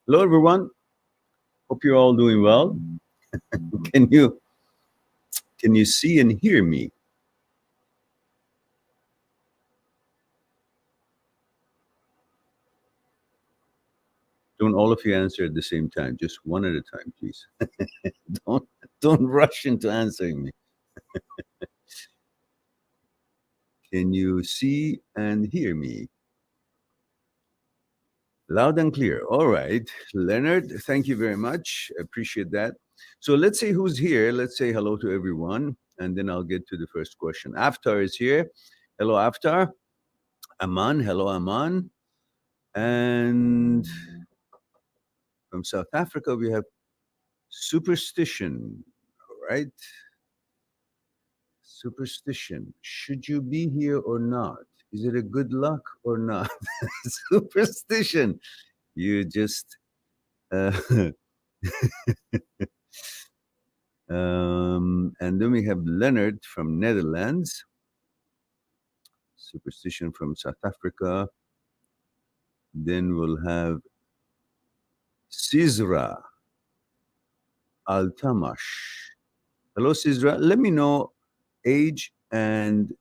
Hello, everyone. Hope you're all doing well. Can you see and hear me? Don't all of you answer at the same time. Just one at a time, please. don't rush into answering me. Can you see and hear me? Loud and clear. All right. Leonard, thank you very much. Appreciate that. So let's see who's here. Let's say hello to everyone, and then I'll get to the first question. Aftar is here. Hello, Aftar. Aman. Hello, Aman. And from South Africa, we have Superstition. All right. Superstition. Should you be here or not? Is it a good luck or not? Superstition. You just and then we have Leonard from Netherlands. Superstition from South Africa. Then we'll have Sizra Altamash. Hello, Sizra. Let me know age and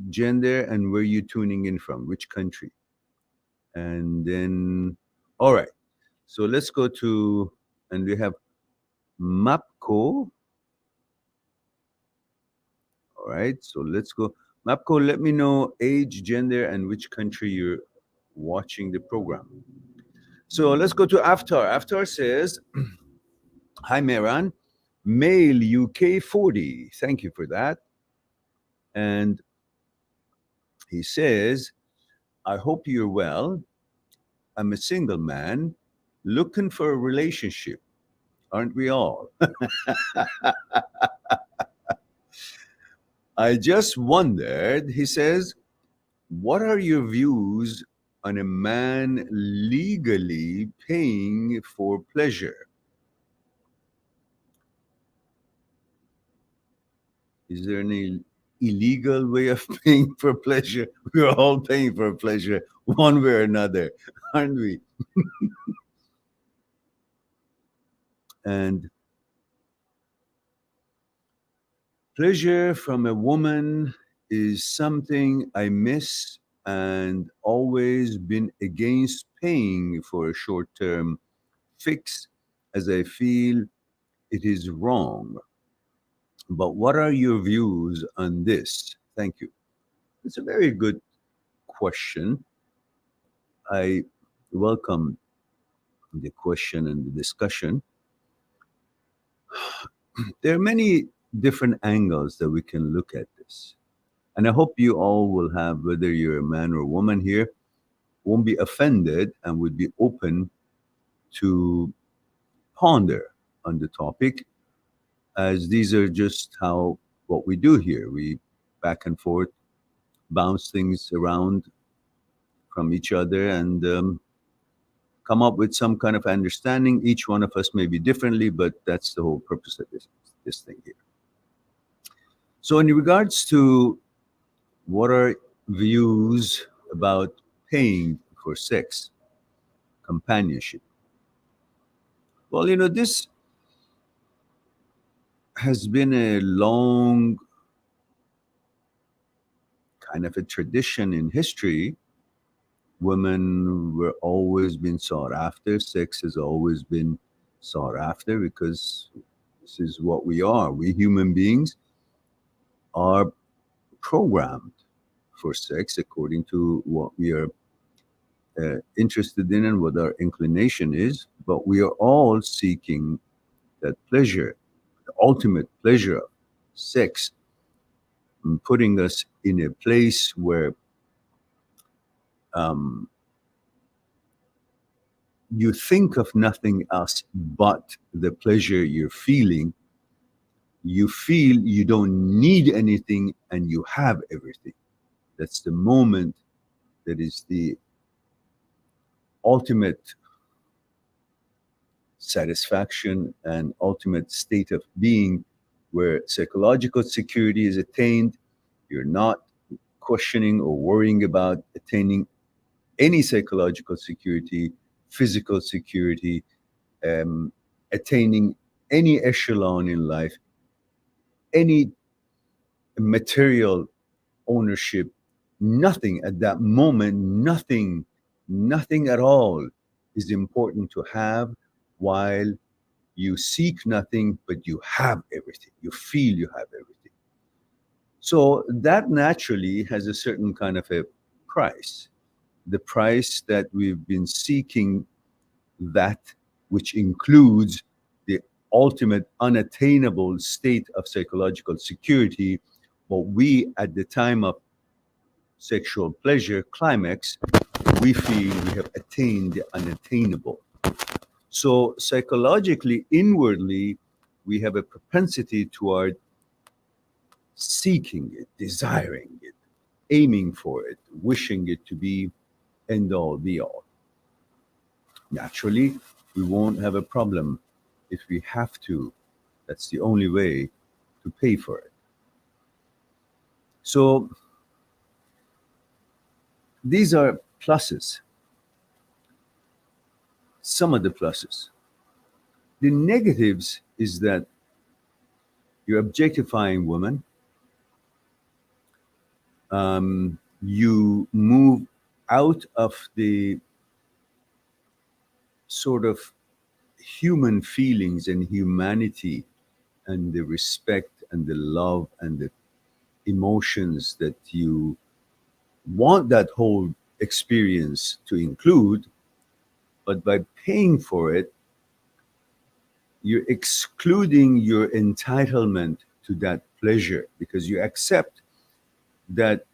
gender and where you're tuning in from, which country. And then, all right. So let's go to, and we have Mapco. All right. So let's go. Mapco, let me know age, gender, and which country you're watching the program. So let's go to Aftar. Aftar says, hi, Mehran. Male UK 40. Thank you for that. And he says, I hope you're well. I'm a single man looking for a relationship. Aren't we all? I just wondered, he says, what are your views on a man legally paying for pleasure? Is there any illegal way of paying for pleasure? We're all paying for pleasure one way or another, aren't we? And pleasure from a woman is something I miss and always been against paying for a short term fix as I feel it is wrong. But what are your views on this? Thank you. It's a very good question. I welcome the question and the discussion. There are many different angles that we can look at this. And I hope you all will have, whether you're a man or a woman here, won't be offended and would be open to ponder on the topic, as these are just how what we do here. We back and forth, bounce things around from each other, and come up with some kind of understanding. Each one of us may be differently, but that's the whole purpose of this thing here. So, in regards to what are views about paying for sex, companionship? Well, this has been a long kind of a tradition in history. Women were always been sought after. Sex has always been sought after because this is what we are. We human beings are programmed for sex according to what we are interested in and what our inclination is. But we are all seeking that pleasure, the ultimate pleasure of sex, and putting us in a place where um, you think of nothing else but the pleasure you're feeling. You feel you don't need anything and you have everything. That's the moment that is the ultimate satisfaction and ultimate state of being where psychological security is attained. You're not questioning or worrying about attaining any psychological security, physical security, um, attaining any echelon in life, any material ownership, nothing at that moment, nothing at all is important to have while you seek nothing, but you have everything. You feel you have everything. So that naturally has a certain kind of a price. The price that we've been seeking, that which includes the ultimate unattainable state of psychological security, what we at the time of sexual pleasure climax, we feel we have attained the unattainable. So psychologically, inwardly, we have a propensity toward seeking it, desiring it, aiming for it, wishing it to be end all be all. Naturally, we won't have a problem if we have to. That's the only way to pay for it. So these are pluses, some of the pluses. The negatives is that you're objectifying women. You move out of the sort of human feelings and humanity and the respect and the love and the emotions that you want that whole experience to include, but by paying for it, you're excluding your entitlement to that pleasure because you accept that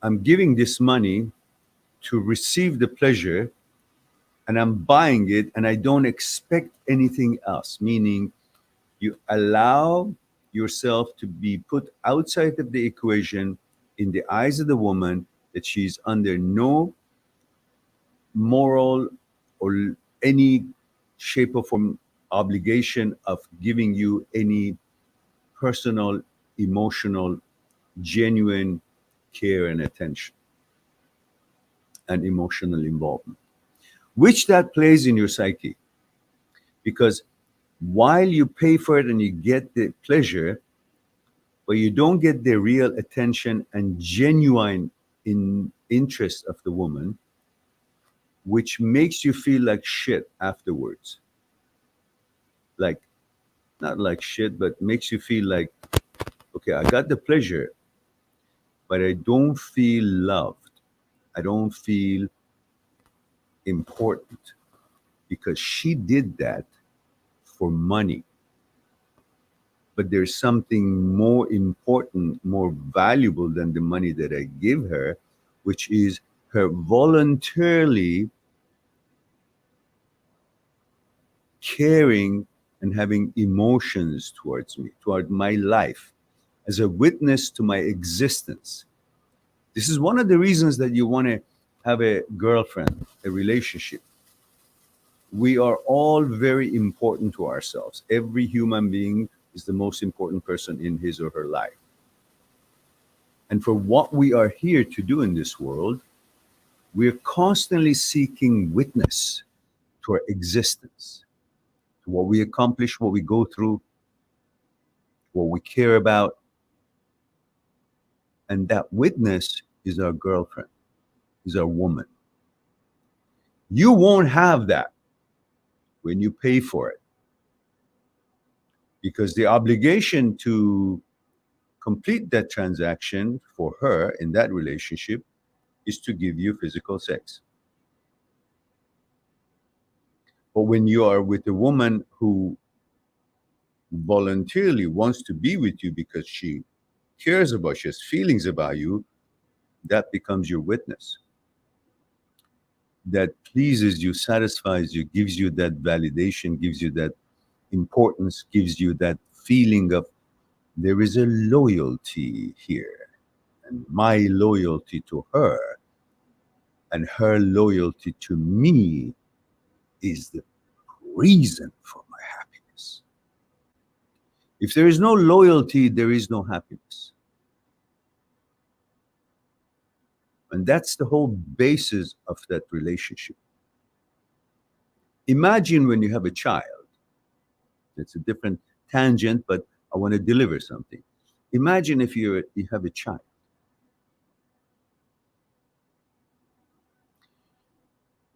I'm giving this money to receive the pleasure and I'm buying it and I don't expect anything else, meaning you allow yourself to be put outside of the equation in the eyes of the woman, that she's under no moral or any shape or form obligation of giving you any personal emotional, genuine care and attention and emotional involvement, which that plays in your psyche. Because while you pay for it and you get the pleasure, but you don't get the real attention and genuine interest of the woman, which makes you feel like shit afterwards. Like, not like shit, but makes you feel like, okay, I got the pleasure, but I don't feel loved. I don't feel important because she did that for money. But there's something more important, more valuable than the money that I give her, which is her voluntarily caring and having emotions towards me, toward my life, as a witness to my existence. This is one of the reasons that you want to have a girlfriend, a relationship. We are all very important to ourselves. Every human being is the most important person in his or her life. And for what we are here to do in this world, we're constantly seeking witness to our existence, to what we accomplish, what we go through, what we care about. And that witness is our girlfriend, is our woman. You won't have that when you pay for it, because the obligation to complete that transaction for her in that relationship is to give you physical sex. But when you are with a woman who voluntarily wants to be with you because she cares about, she has feelings about you, that becomes your witness. That pleases you, satisfies you, gives you that validation, gives you that importance, gives you that feeling of there is a loyalty here. And my loyalty to her and her loyalty to me is the reason for my happiness. If there is no loyalty, there is no happiness. And that's the whole basis of that relationship. Imagine when you have a child. It's a different tangent, but I want to deliver something. Imagine if you have a child.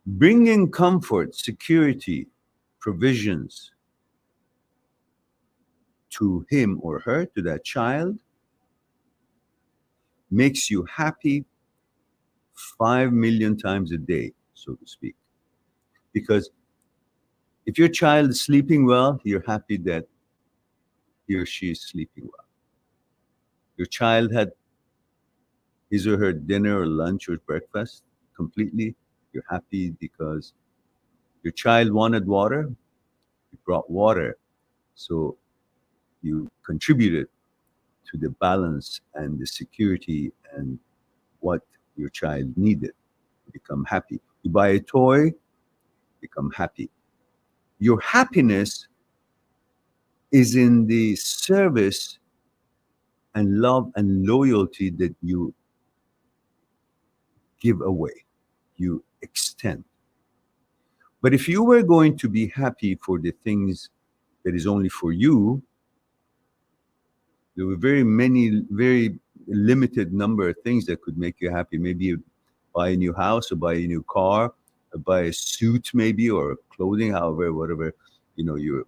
Bringing comfort, security, provisions to him or her, to that child, makes you happy 5 million times a day, so to speak. Because if your child is sleeping well, you're happy that he or she is sleeping well. Your child had his or her dinner or lunch or breakfast completely, you're happy because your child wanted water, you brought water. So you contributed to the balance and the security and what your child needed to become happy. You buy a toy, become happy. Your happiness is in the service and love and loyalty that you give away, you extend. But if you were going to be happy for the things that is only for you, there were very limited number of things that could make you happy. Maybe you buy a new house or buy a new car or buy a suit maybe or clothing, however, whatever, you're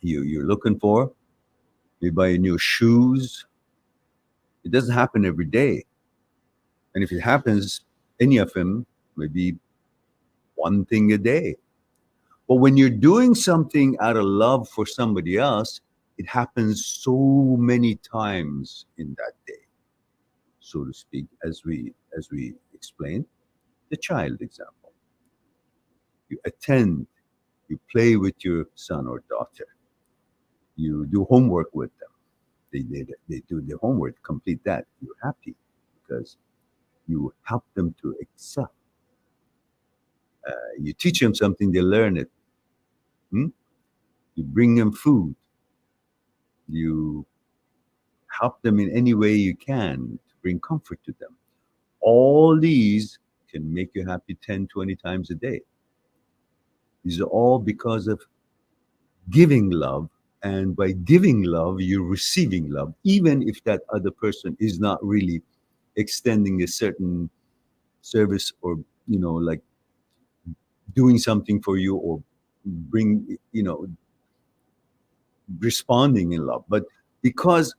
looking for. You buy new shoes. It doesn't happen every day. And if it happens, any of them, maybe one thing a day. But when you're doing something out of love for somebody else, it happens so many times in that day, so to speak, as we explained, the child example. You attend, you play with your son or daughter, you do homework with them. They do their homework, complete that. You're happy because you help them to excel. You teach them something, they learn it. You bring them food. You help them in any way you can to bring comfort to them. All these can make you happy 10, 20 times a day. These are all because of giving love. And by giving love, you're receiving love, even if that other person is not really extending a certain service or, like doing something for you or bring, responding in love. But because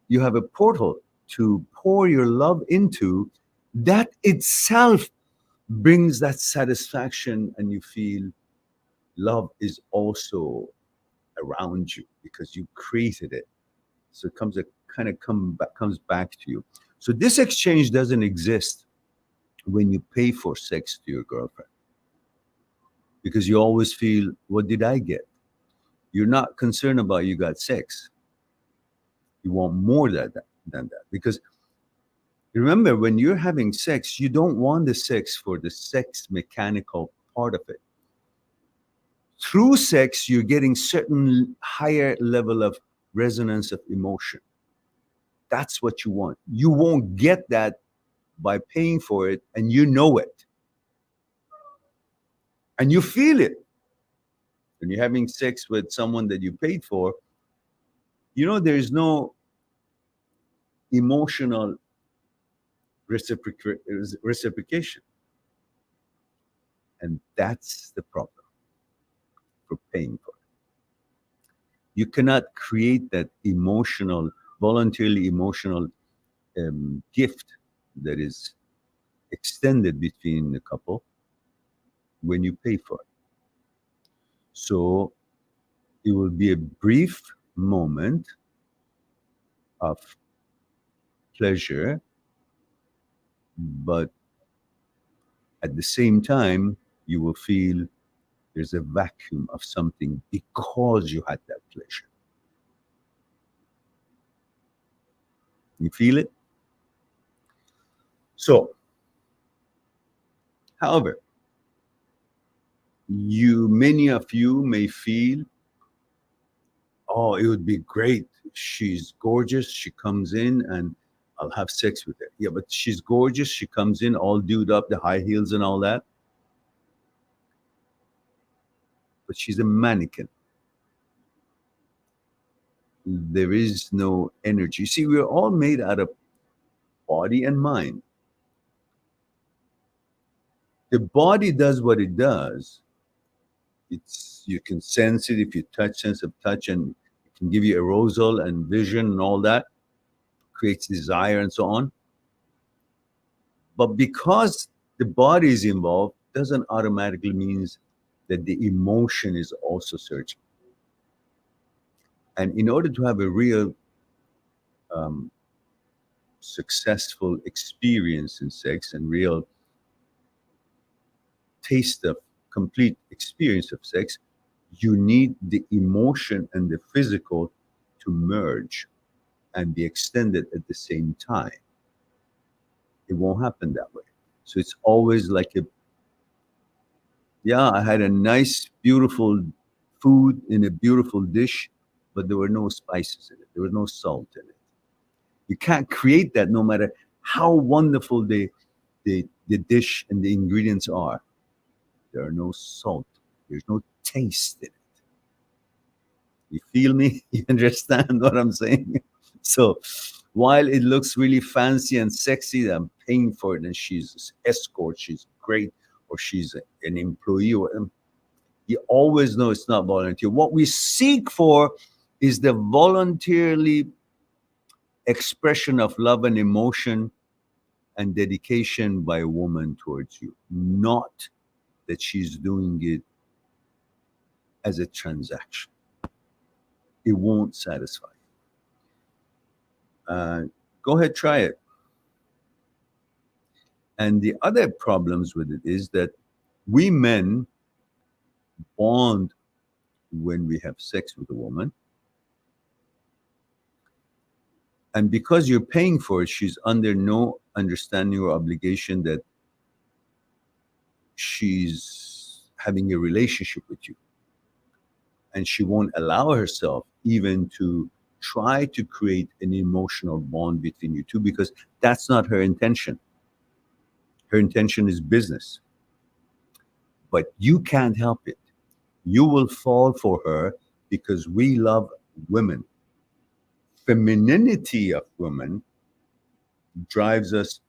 you have a portal to pour your love into, that itself brings that satisfaction, and you feel love is also around you because you created it. So it comes back to you. So this exchange doesn't exist when you pay for sex to your girlfriend, because you always feel, what did I get? You're not concerned about you got sex. You want more than that. Because remember, when you're having sex, you don't want the sex for the sex mechanical part of it. Through sex, you're getting certain higher level of resonance of emotion. That's what you want. You won't get that by paying for it, and you know it. And you feel it. When you're having sex with someone that you paid for, there's no emotional reciprocation. And that's the problem for paying for it. You cannot create that voluntarily emotional gift that is extended between the couple when you pay for it. So it will be a brief moment of pleasure, but at the same time, you will feel there's a vacuum of something because you had that pleasure. You feel it? So, however, many of you may feel, oh, it would be great. She's gorgeous. She comes in and I'll have sex with her. Yeah, but she's gorgeous. She comes in all dude up, the high heels and all that. But she's a mannequin. There is no energy. See, we're all made out of body and mind. The body does what it does. You can sense it if you touch, sense of touch, and it can give you arousal and vision and all that, creates desire and so on. But because the body is involved, doesn't automatically means that the emotion is also surging. And in order to have a real successful experience in sex and real taste of complete experience of sex, you need the emotion and the physical to merge and be extended at the same time. It won't happen that way. So it's always like I had a nice, beautiful food in a beautiful dish, but there were no spices in it. There was no salt in it. You can't create that no matter how wonderful the dish and the ingredients are. There are no salt. There's no taste in it. You feel me? You understand what I'm saying? So while it looks really fancy and sexy, that I'm paying for it, and she's an escort, she's great, or she's an employee, you always know it's not volunteer. What we seek for is the voluntarily expression of love and emotion and dedication by a woman towards you, not that she's doing it as a transaction. It won't satisfy. Go ahead, try it. And the other problems with it is that we men bond when we have sex with a woman. And because you're paying for it, she's under no understanding or obligation that she's having a relationship with you. And she won't allow herself even to try to create an emotional bond between you two, because that's not her intention. Her intention is business. But you can't help it. You will fall for her because we love women. Femininity of women drives us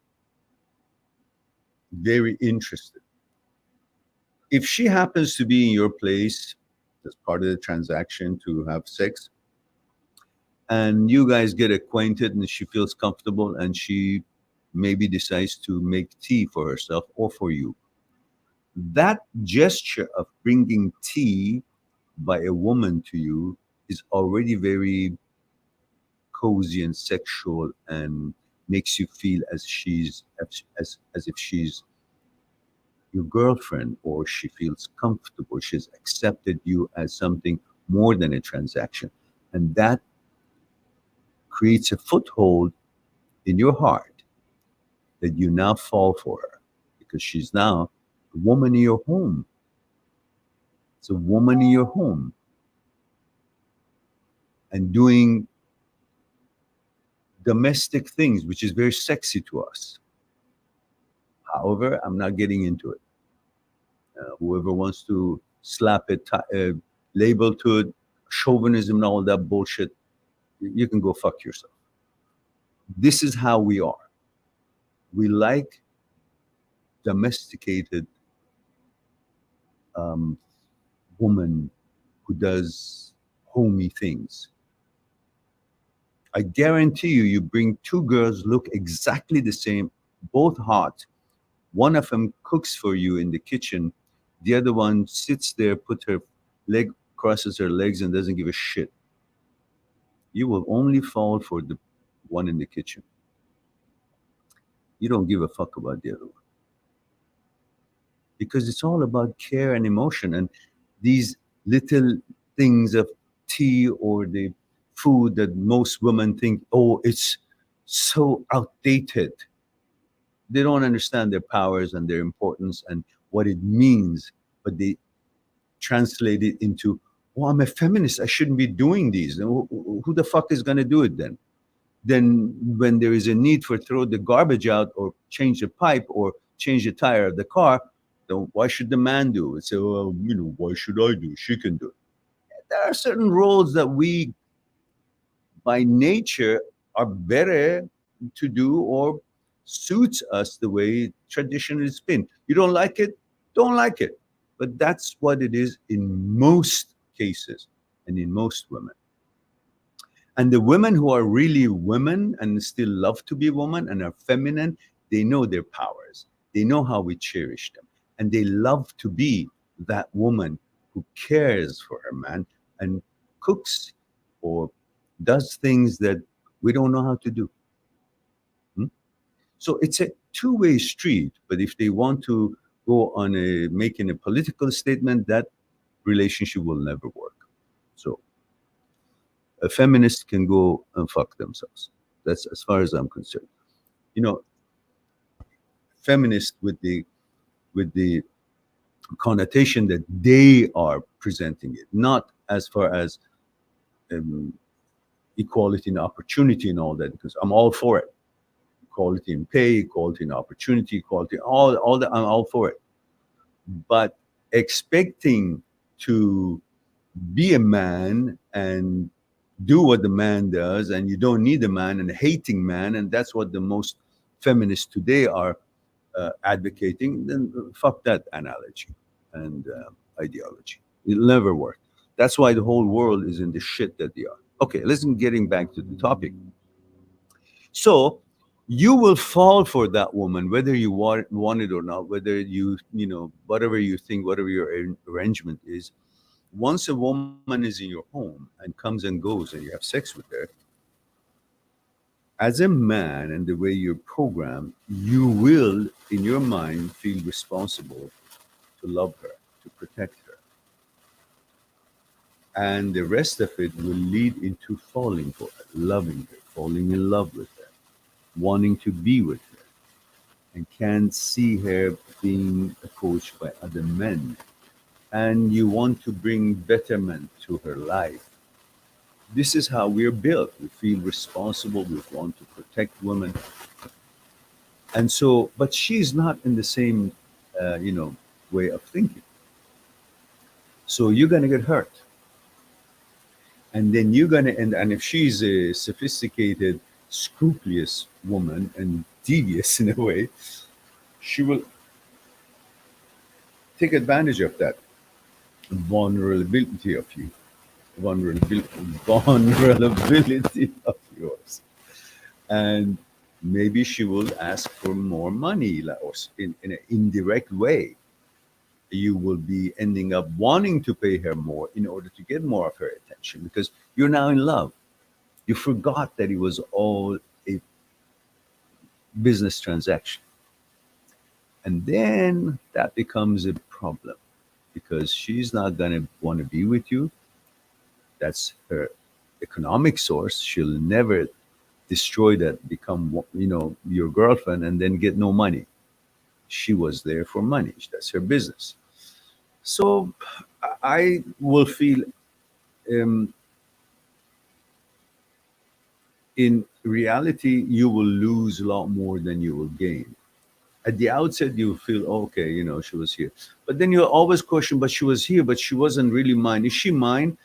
very interested. If she happens to be in your place as part of the transaction to have sex, and you guys get acquainted and she feels comfortable and she maybe decides to make tea for herself or for you, that gesture of bringing tea by a woman to you is already very cozy and sexual, and makes you feel as if she's your girlfriend, or she feels comfortable. She's accepted you as something more than a transaction. And that creates a foothold in your heart that you now fall for her, because she's now a woman in your home. It's a woman in your home and doing domestic things, which is very sexy to us. However, I'm not getting into it. Whoever wants to slap a label to it, chauvinism and all that bullshit, you can go fuck yourself. This is how we are. We like domesticated um, woman who does homey things. I guarantee you, you bring two girls look exactly the same, both hot. One of them cooks for you in the kitchen. The other one sits there, put her leg, crosses her legs, and doesn't give a shit. You will only fall for the one in the kitchen. You don't give a fuck about the other one, because it's all about care and emotion. And these little things of tea or the food that most women think, oh, it's so outdated. They don't understand their powers and their importance and what it means, but they translate it into, oh, I'm a feminist, I shouldn't be doing these. Who the fuck is going to do it then? Then when there is a need for throw the garbage out or change the pipe or change the tire of the car, then why should the man do it? So, well, why should I do it? She can do it. There are certain roles that we, by nature, are better to do or suits us the way tradition has been. You don't like it? Don't like it. But that's what it is in most cases and in most women. And the women who are really women and still love to be women and are feminine, they know their powers. They know how we cherish them. And they love to be that woman who cares for her man and cooks or does things that we don't know how to do. So it's a two-way street. But if they want to go on making a political statement, that relationship will never work. So a feminist can go and fuck themselves. That's as far as I'm concerned. You know, feminist with the connotation that they are presenting it, not as far as um, equality and opportunity and all that, because I'm all for it. Equality in pay, equality in opportunity, equality, all that, I'm all for it. But expecting to be a man and do what the man does, and you don't need a man, and hating man, and that's what the most feminists today are advocating, then fuck that analogy and ideology. It'll never work. That's why the whole world is in the shit that they are. Okay, listen, getting back to the topic. So you will fall for that woman, whether you want it or not, whether whatever you think, whatever your arrangement is. Once a woman is in your home and comes and goes and you have sex with her, as a man and the way you're programmed, you will, in your mind, feel responsible to love her, to protect her. And the rest of it will lead into falling for her, loving her, falling in love with her, wanting to be with her, and can't see her being approached by other men. And you want to bring betterment to her life. This is how we're built. We feel responsible. We want to protect women. And so, but she's not in the same, way of thinking. So you're going to get hurt. And then you're going to end, and if she's a sophisticated, scrupulous woman and devious in a way, she will take advantage of that vulnerability of you, vulnerability, vulnerability of yours. And maybe she will ask for more money, like, or in an indirect way. You will be ending up wanting to pay her more in order to get more of her attention because you're now in love. You forgot that it was all a business transaction. And then that becomes a problem because she's not going to want to be with you. That's her economic source. She'll never destroy that, become, your girlfriend and then get no money. She was there for money. That's her business. So I will feel, um, in reality, you will lose a lot more than you will gain. At the outset, you feel, okay, she was here. But then you'll always question, but she was here, but she wasn't really mine. Is she mine?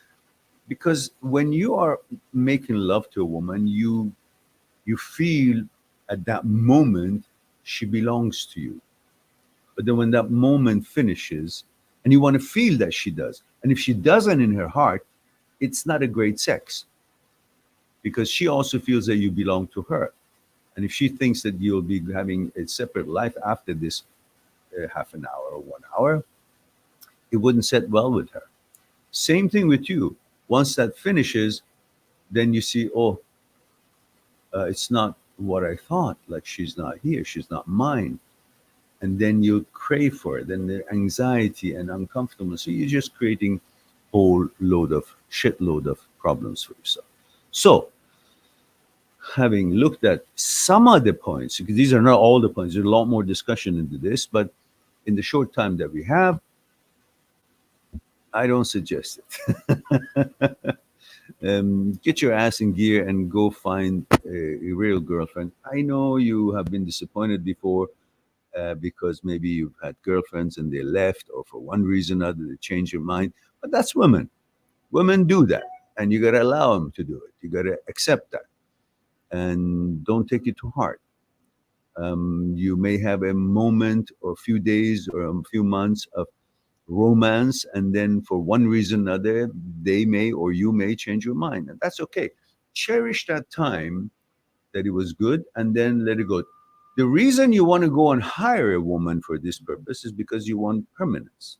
Because when you are making love to a woman, you feel at that moment she belongs to you. But then when that moment finishes, and you want to feel that she does, and if she doesn't in her heart, it's not a great sex because she also feels that you belong to her. And if she thinks that you'll be having a separate life after this half an hour or 1 hour, it wouldn't set well with her. Same thing with you. Once that finishes, then you see, oh, it's not what I thought. Like she's not here, she's not mine. And then you crave for it. Then the anxiety and uncomfortable. So you're just creating whole load of shitload of problems for yourself. So having looked at some of the points, because these are not all the points, there's a lot more discussion into this, but in the short time that we have, I don't suggest it. Get your ass in gear and go find a real girlfriend. I know you have been disappointed before because maybe you've had girlfriends and they left, or for one reason or other they changed your mind. But that's women. Women do that, and you got to allow them to do it. You got to accept that, and don't take it to heart. You may have a moment or a few days or a few months of romance, and then for one reason or another, they may or you may change your mind, and that's okay. Cherish that time that it was good, and then let it go. The reason you want to go and hire a woman for this purpose is because you want permanence,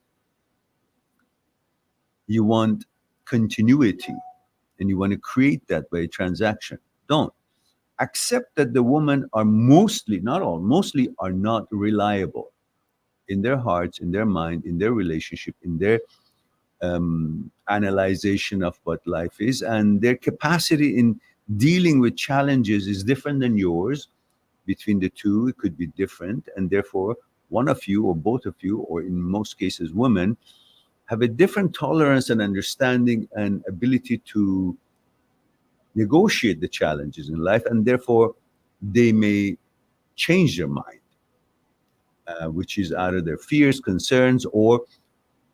you want continuity, and you want to create that by a transaction. Don't accept that the women are mostly, not all, mostly are not reliable in their hearts, in their mind, in their relationship, in their analyzation of what life is, and their capacity in dealing with challenges is different than yours. Between the two, it could be different, and therefore, one of you, or both of you, or in most cases, women, have a different tolerance and understanding and ability to negotiate the challenges in life, and therefore, they may change their mind, which is out of their fears, concerns, or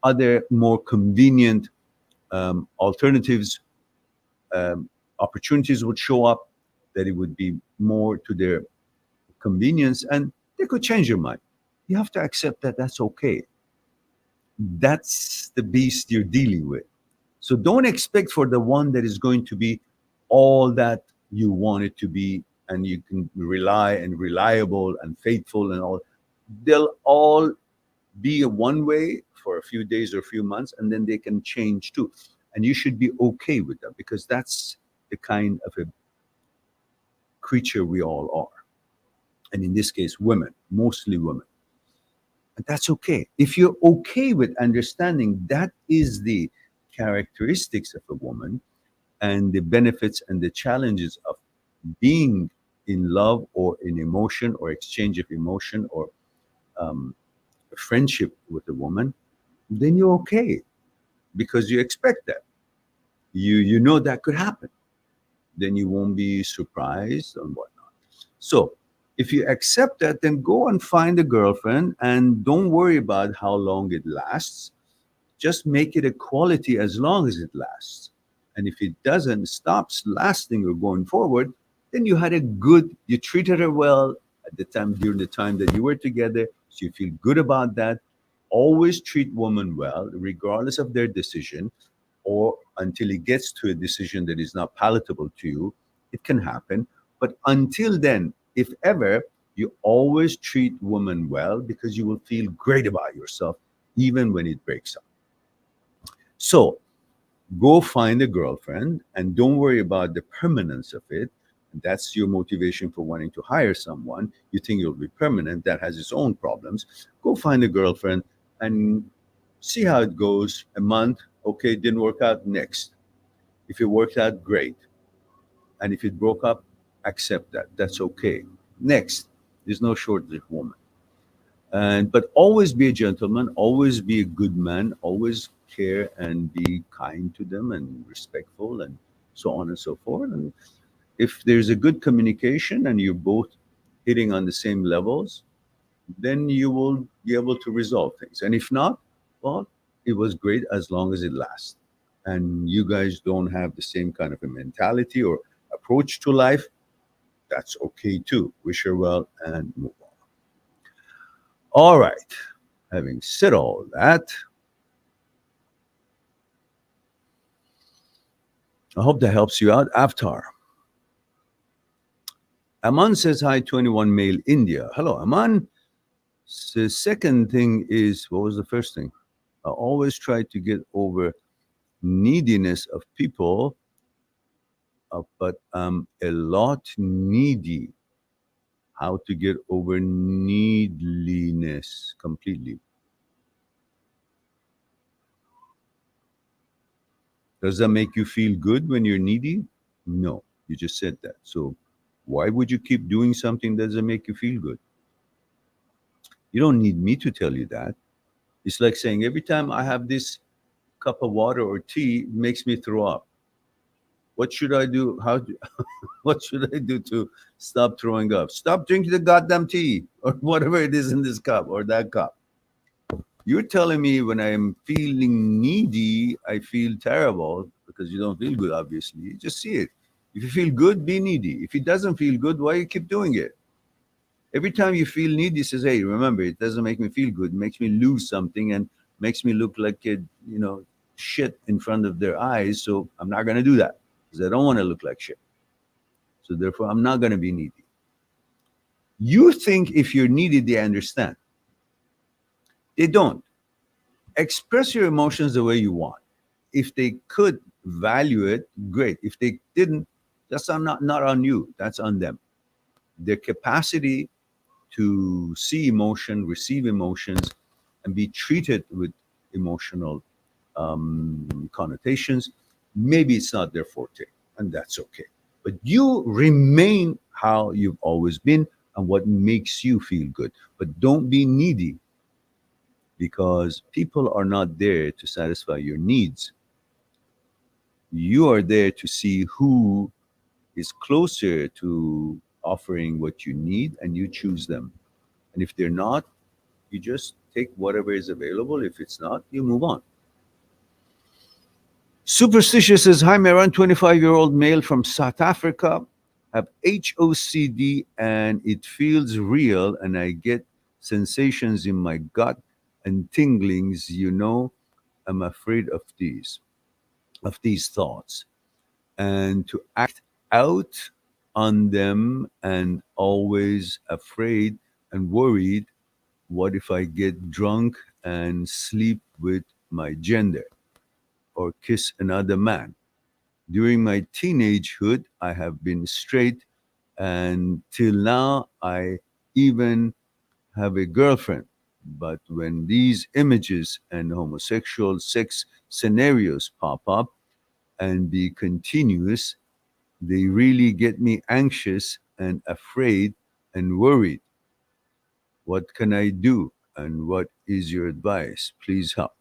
other more convenient alternatives, um, opportunities would show up that it would be more to their convenience, and they could change your mind. You have to accept that that's okay. That's the beast you're dealing with. So don't expect for the one that is going to be all that you want it to be, and you can rely and reliable and faithful and all. They'll all be a one way for a few days or a few months, and then they can change too. And you should be okay with that because that's the kind of a creature we all are. And in this case, women, mostly women. And that's okay. If you're okay with understanding that is the characteristics of a woman and the benefits and the challenges of being in love or in emotion or exchange of emotion or um, friendship with a woman, then you're okay because you expect that. You know that could happen. Then you won't be surprised and whatnot. So if you accept that, then go and find a girlfriend and don't worry about how long it lasts. Just make it a quality as long as it lasts. And if it doesn't stops lasting or going forward, then you had a good, you treated her well at the time, during the time that you were together. So you feel good about that. Always treat women well, regardless of their decision, or until it gets to a decision that is not palatable to you. It can happen. But until then, if ever, you always treat women well because you will feel great about yourself even when it breaks up. So go find a girlfriend and don't worry about the permanence of it. That's your motivation for wanting to hire someone. You think you'll be permanent. That has its own problems. Go find a girlfriend and see how it goes. A month, okay, didn't work out, next. If it worked out, great. And if it broke up, accept that. That's okay. Next, there's no shortage of woman. And but always be a gentleman, always be a good man, always care and be kind to them and respectful and so on and so forth. And if there's a good communication and you're both hitting on the same levels, then you will be able to resolve things. And if not, well, it was great as long as it lasts. And you guys don't have the same kind of a mentality or approach to life, that's okay too. Wish her well and move on. All right. Having said all that, I hope that helps you out. Avatar. Aman says hi, 21 male India. Hello, Aman. The second thing is, what was the first thing? I always try to get over neediness of people, but I'm a lot needy. How to get over needliness completely. Does that make you feel good when you're needy? No, you just said that. So why would you keep doing something that doesn't make you feel good? You don't need me to tell you that. It's like saying every time I have this cup of water or tea, it makes me throw up. What should I do? What should I do to stop throwing up? Stop drinking the goddamn tea or whatever it is in this cup or that cup. You're telling me when I'm feeling needy, I feel terrible because you don't feel good, obviously. You just see it. If you feel good, be needy. If it doesn't feel good, why you keep doing it? Every time you feel needy, says, hey, remember, it doesn't make me feel good. It makes me lose something and makes me look like a, shit in front of their eyes. So I'm not going to do that because I don't want to look like shit. So therefore, I'm not going to be needy. You think if you're needy, they understand. They don't. Express your emotions the way you want. If they could value it, great. If they didn't, that's not on you. That's on them. Their capacity to see emotion, receive emotions, and be treated with emotional connotations, maybe it's not their forte, and that's okay. But you remain how you've always been and what makes you feel good. But don't be needy because people are not there to satisfy your needs. You are there to see who is closer to offering what you need and you choose them. And if they're not, you just take whatever is available. If it's not, you move on. Superstitious says, hi, Meran, 25-year-old male from South Africa. Have HOCD and it feels real and I get sensations in my gut and tinglings. I'm afraid of these thoughts and to act out on them and always afraid and worried. What if I get drunk and sleep with my gender or kiss another man? During my teenagehood, I have been straight, and till now, I even have a girlfriend. But when these images and homosexual sex scenarios pop up and be continuous, they really get me anxious and afraid and worried. What can I do? And what is your advice? Please help.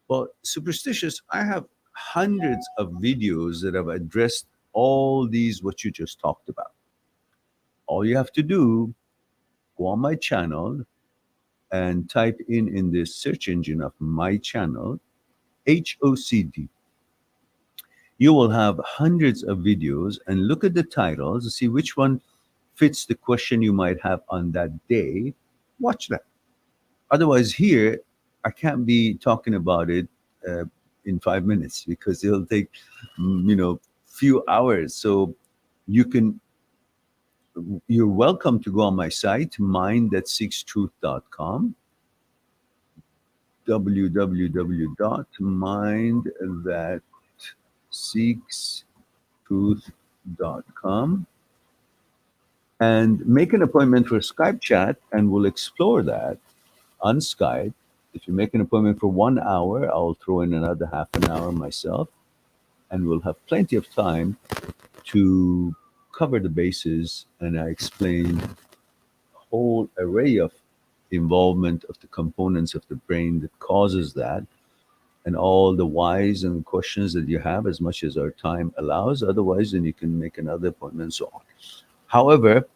Well, superstitious, I have hundreds of videos that have addressed all these what you just talked about. All you have to do, go on my channel and type in the search engine of my channel, HOCD. You will have hundreds of videos and look at the titles to see which one fits the question you might have on that day. Watch that. Otherwise, here, I can't be talking about it uh, in 5 minutes because it'll take, few hours. So you can, you're welcome to go on my site, mind.seekstruth.com, www.mind.seekstruth.com, and make an appointment for a Skype chat, and we'll explore that on Skype. If you make an appointment for 1 hour, I'll throw in another half an hour myself, and we'll have plenty of time to cover the bases. And I explain a whole array of involvement of the components of the brain that causes that, and all the whys and questions that you have, as much as our time allows. Otherwise, then you can make another appointment and so on. However,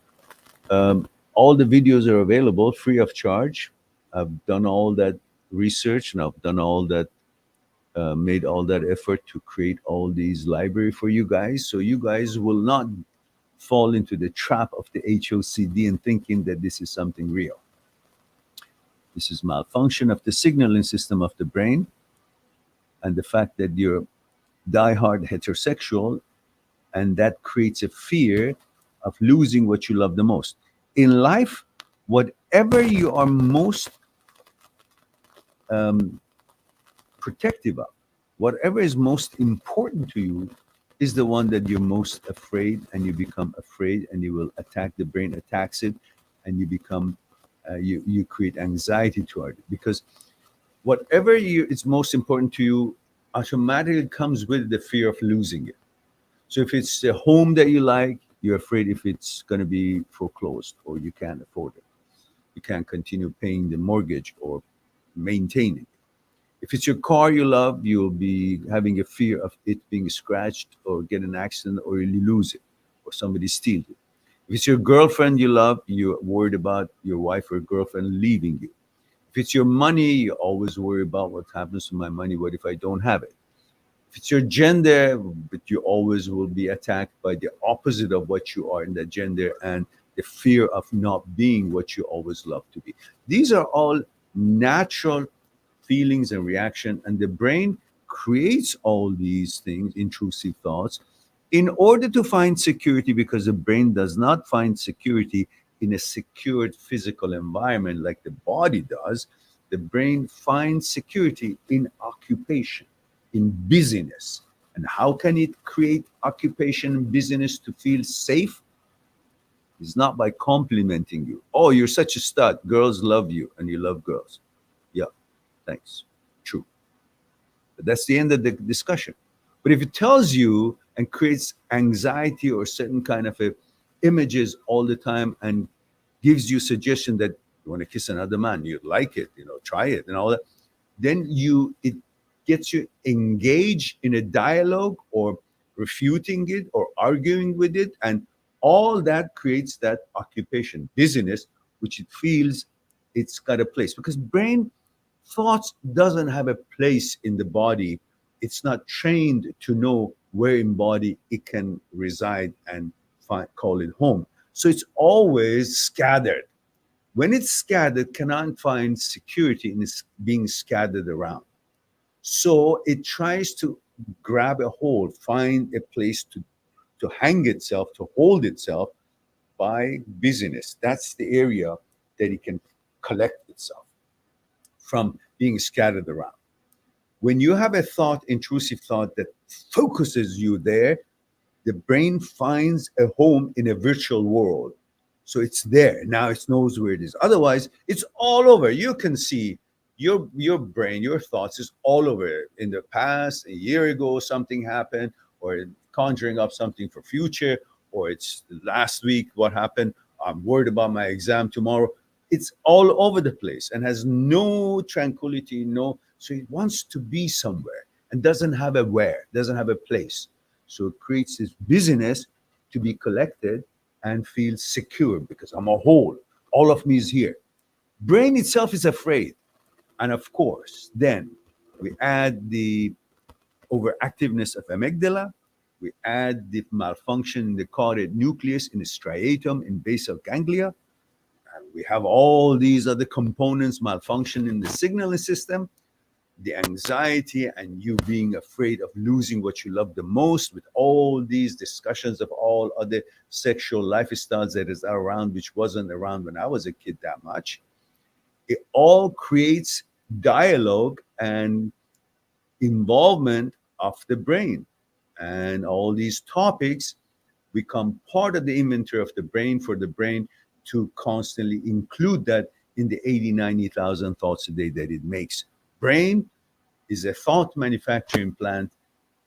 all the videos are available free of charge. I've done all that research, and I've done all that, made all that effort to create all these library for you guys, so you guys will not fall into the trap of the HOCD and thinking that this is something real. This is malfunction of the signaling system of the brain, and the fact that you're diehard heterosexual, and that creates a fear of losing what you love the most. In life, whatever you are most protective of, whatever is most important to you, is the one that you're most afraid, and you become afraid, and you will attack. The brain attacks it, and you become, you create anxiety toward it, because whatever is most important to you automatically comes with the fear of losing it. So if it's a home that you like, you're afraid if it's going to be foreclosed or you can't afford it. You can't continue paying the mortgage or maintaining it. If it's your car you love, you'll be having a fear of it being scratched or get an accident or you lose it or somebody steals it. If it's your girlfriend you love, you're worried about your wife or girlfriend leaving you. If it's your money, you always worry about what happens to my money. What if I don't have it? If it's your gender, but you always will be attacked by the opposite of what you are in that gender, and the fear of not being what you always love to be. These are all natural feelings and reaction, and the brain creates all these things, intrusive thoughts, in order to find security, because the brain does not find security in a secured physical environment like the body does. The brain finds security in occupation, in busyness. And how can it create occupation and busyness to feel safe? It's not by complimenting you. Oh, you're such a stud. Girls love you, and you love girls. Yeah, thanks. True. But that's the end of the discussion. But if it tells you and creates anxiety or certain kind of images all the time, and gives you suggestion that you want to kiss another man, you'd like it, try it and all that, then it gets you engaged in a dialogue or refuting it or arguing with it, and all that creates that occupation, busyness, which it feels it's got a place, because brain thoughts doesn't have a place in the body. It's not trained to know where in body it can reside and call it home. So it's always scattered. When it's scattered, cannot find security in its being scattered around. So it tries to grab a hold, find a place to hang itself, to hold itself by busyness. That's the area that it can collect itself from being scattered around. When you have a thought, intrusive thought, that focuses you there, the brain finds a home in a virtual world. So it's there. Now it knows where it is. Otherwise, it's all over. You can see your brain, your thoughts is all over. In the past, a year ago, something happened, or conjuring up something for future, or it's last week, what happened? I'm worried about my exam tomorrow. It's all over the place and has no tranquility, so it wants to be somewhere. and doesn't have a where, doesn't have a place. So it creates this busyness to be collected and feel secure because I'm a whole. All of me is here. Brain itself is afraid. And of course, then we add the overactiveness of amygdala. We add the malfunction in the caudate nucleus, in the striatum, in basal ganglia. And we have all these other components malfunction in the signaling system, the anxiety and you being afraid of losing what you love the most, with all these discussions of all other sexual lifestyles that is around, which wasn't around when I was a kid that much. It all creates dialogue and involvement of the brain. And all these topics become part of the inventory of the brain for the brain to constantly include that in the 80, 90,000 thoughts a day that it makes. Brain is a thought manufacturing plant,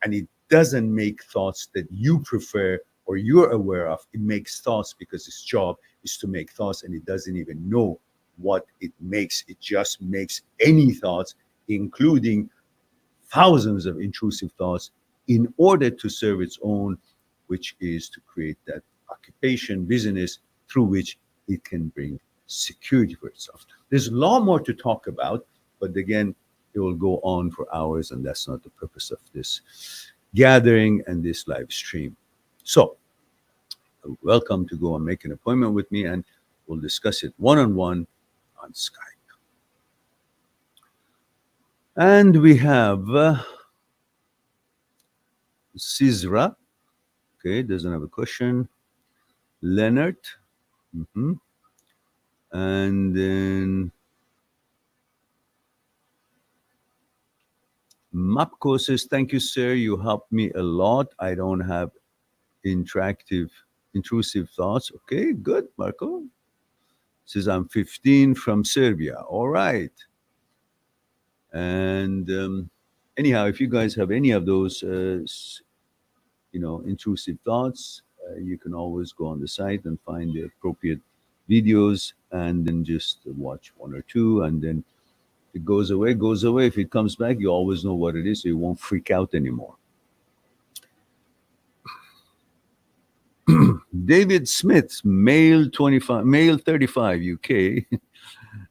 and it doesn't make thoughts that you prefer or you're aware of. It makes thoughts because its job is to make thoughts, and it doesn't even know what it makes. It just makes any thoughts, including thousands of intrusive thoughts, in order to serve its own, which is to create that occupation, business, through which it can bring security for itself. There's a lot more to talk about, but again, it will go on for hours, and that's not the purpose of this gathering and this live stream. So, welcome to go and make an appointment with me, and we'll discuss it one-on-one on Skype. And we have Cizra, okay, doesn't have a question. Leonard, and then Mapko says, thank you, sir. You helped me a lot. I don't have intrusive thoughts. Okay, good, Marco. Says, I'm 15 from Serbia. All right. And anyhow, if you guys have any of those, intrusive thoughts, you can always go on the site and find the appropriate videos and then just watch one or two, and then if it goes away, goes away. If it comes back, you always know what it is, so you won't freak out anymore. David Smith, male 25, male 35, UK.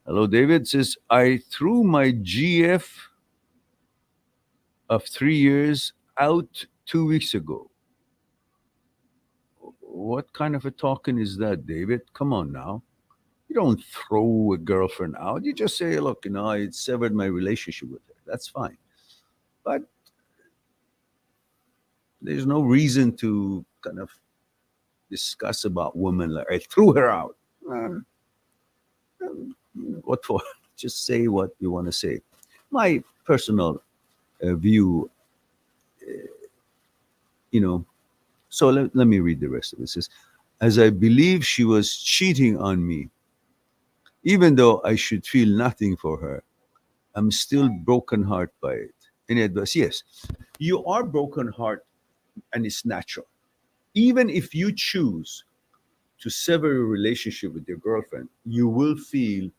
Hello, David. Says, I threw my GF of 3 years out 2 weeks ago. What kind of a talking is that, David? Come on now. You don't throw a girlfriend out. You just say, look, I severed my relationship with her. That's fine. But there's no reason to kind of discuss about women like I threw her out. What for? Just say what you want to say. My personal view, so let me read the rest of it. It says, as I believe she was cheating on me, even though I should feel nothing for her, I'm still broken heart by it. Any advice? Yes, you are broken heart, and it's natural. Even if you choose to sever a relationship with your girlfriend, you will feel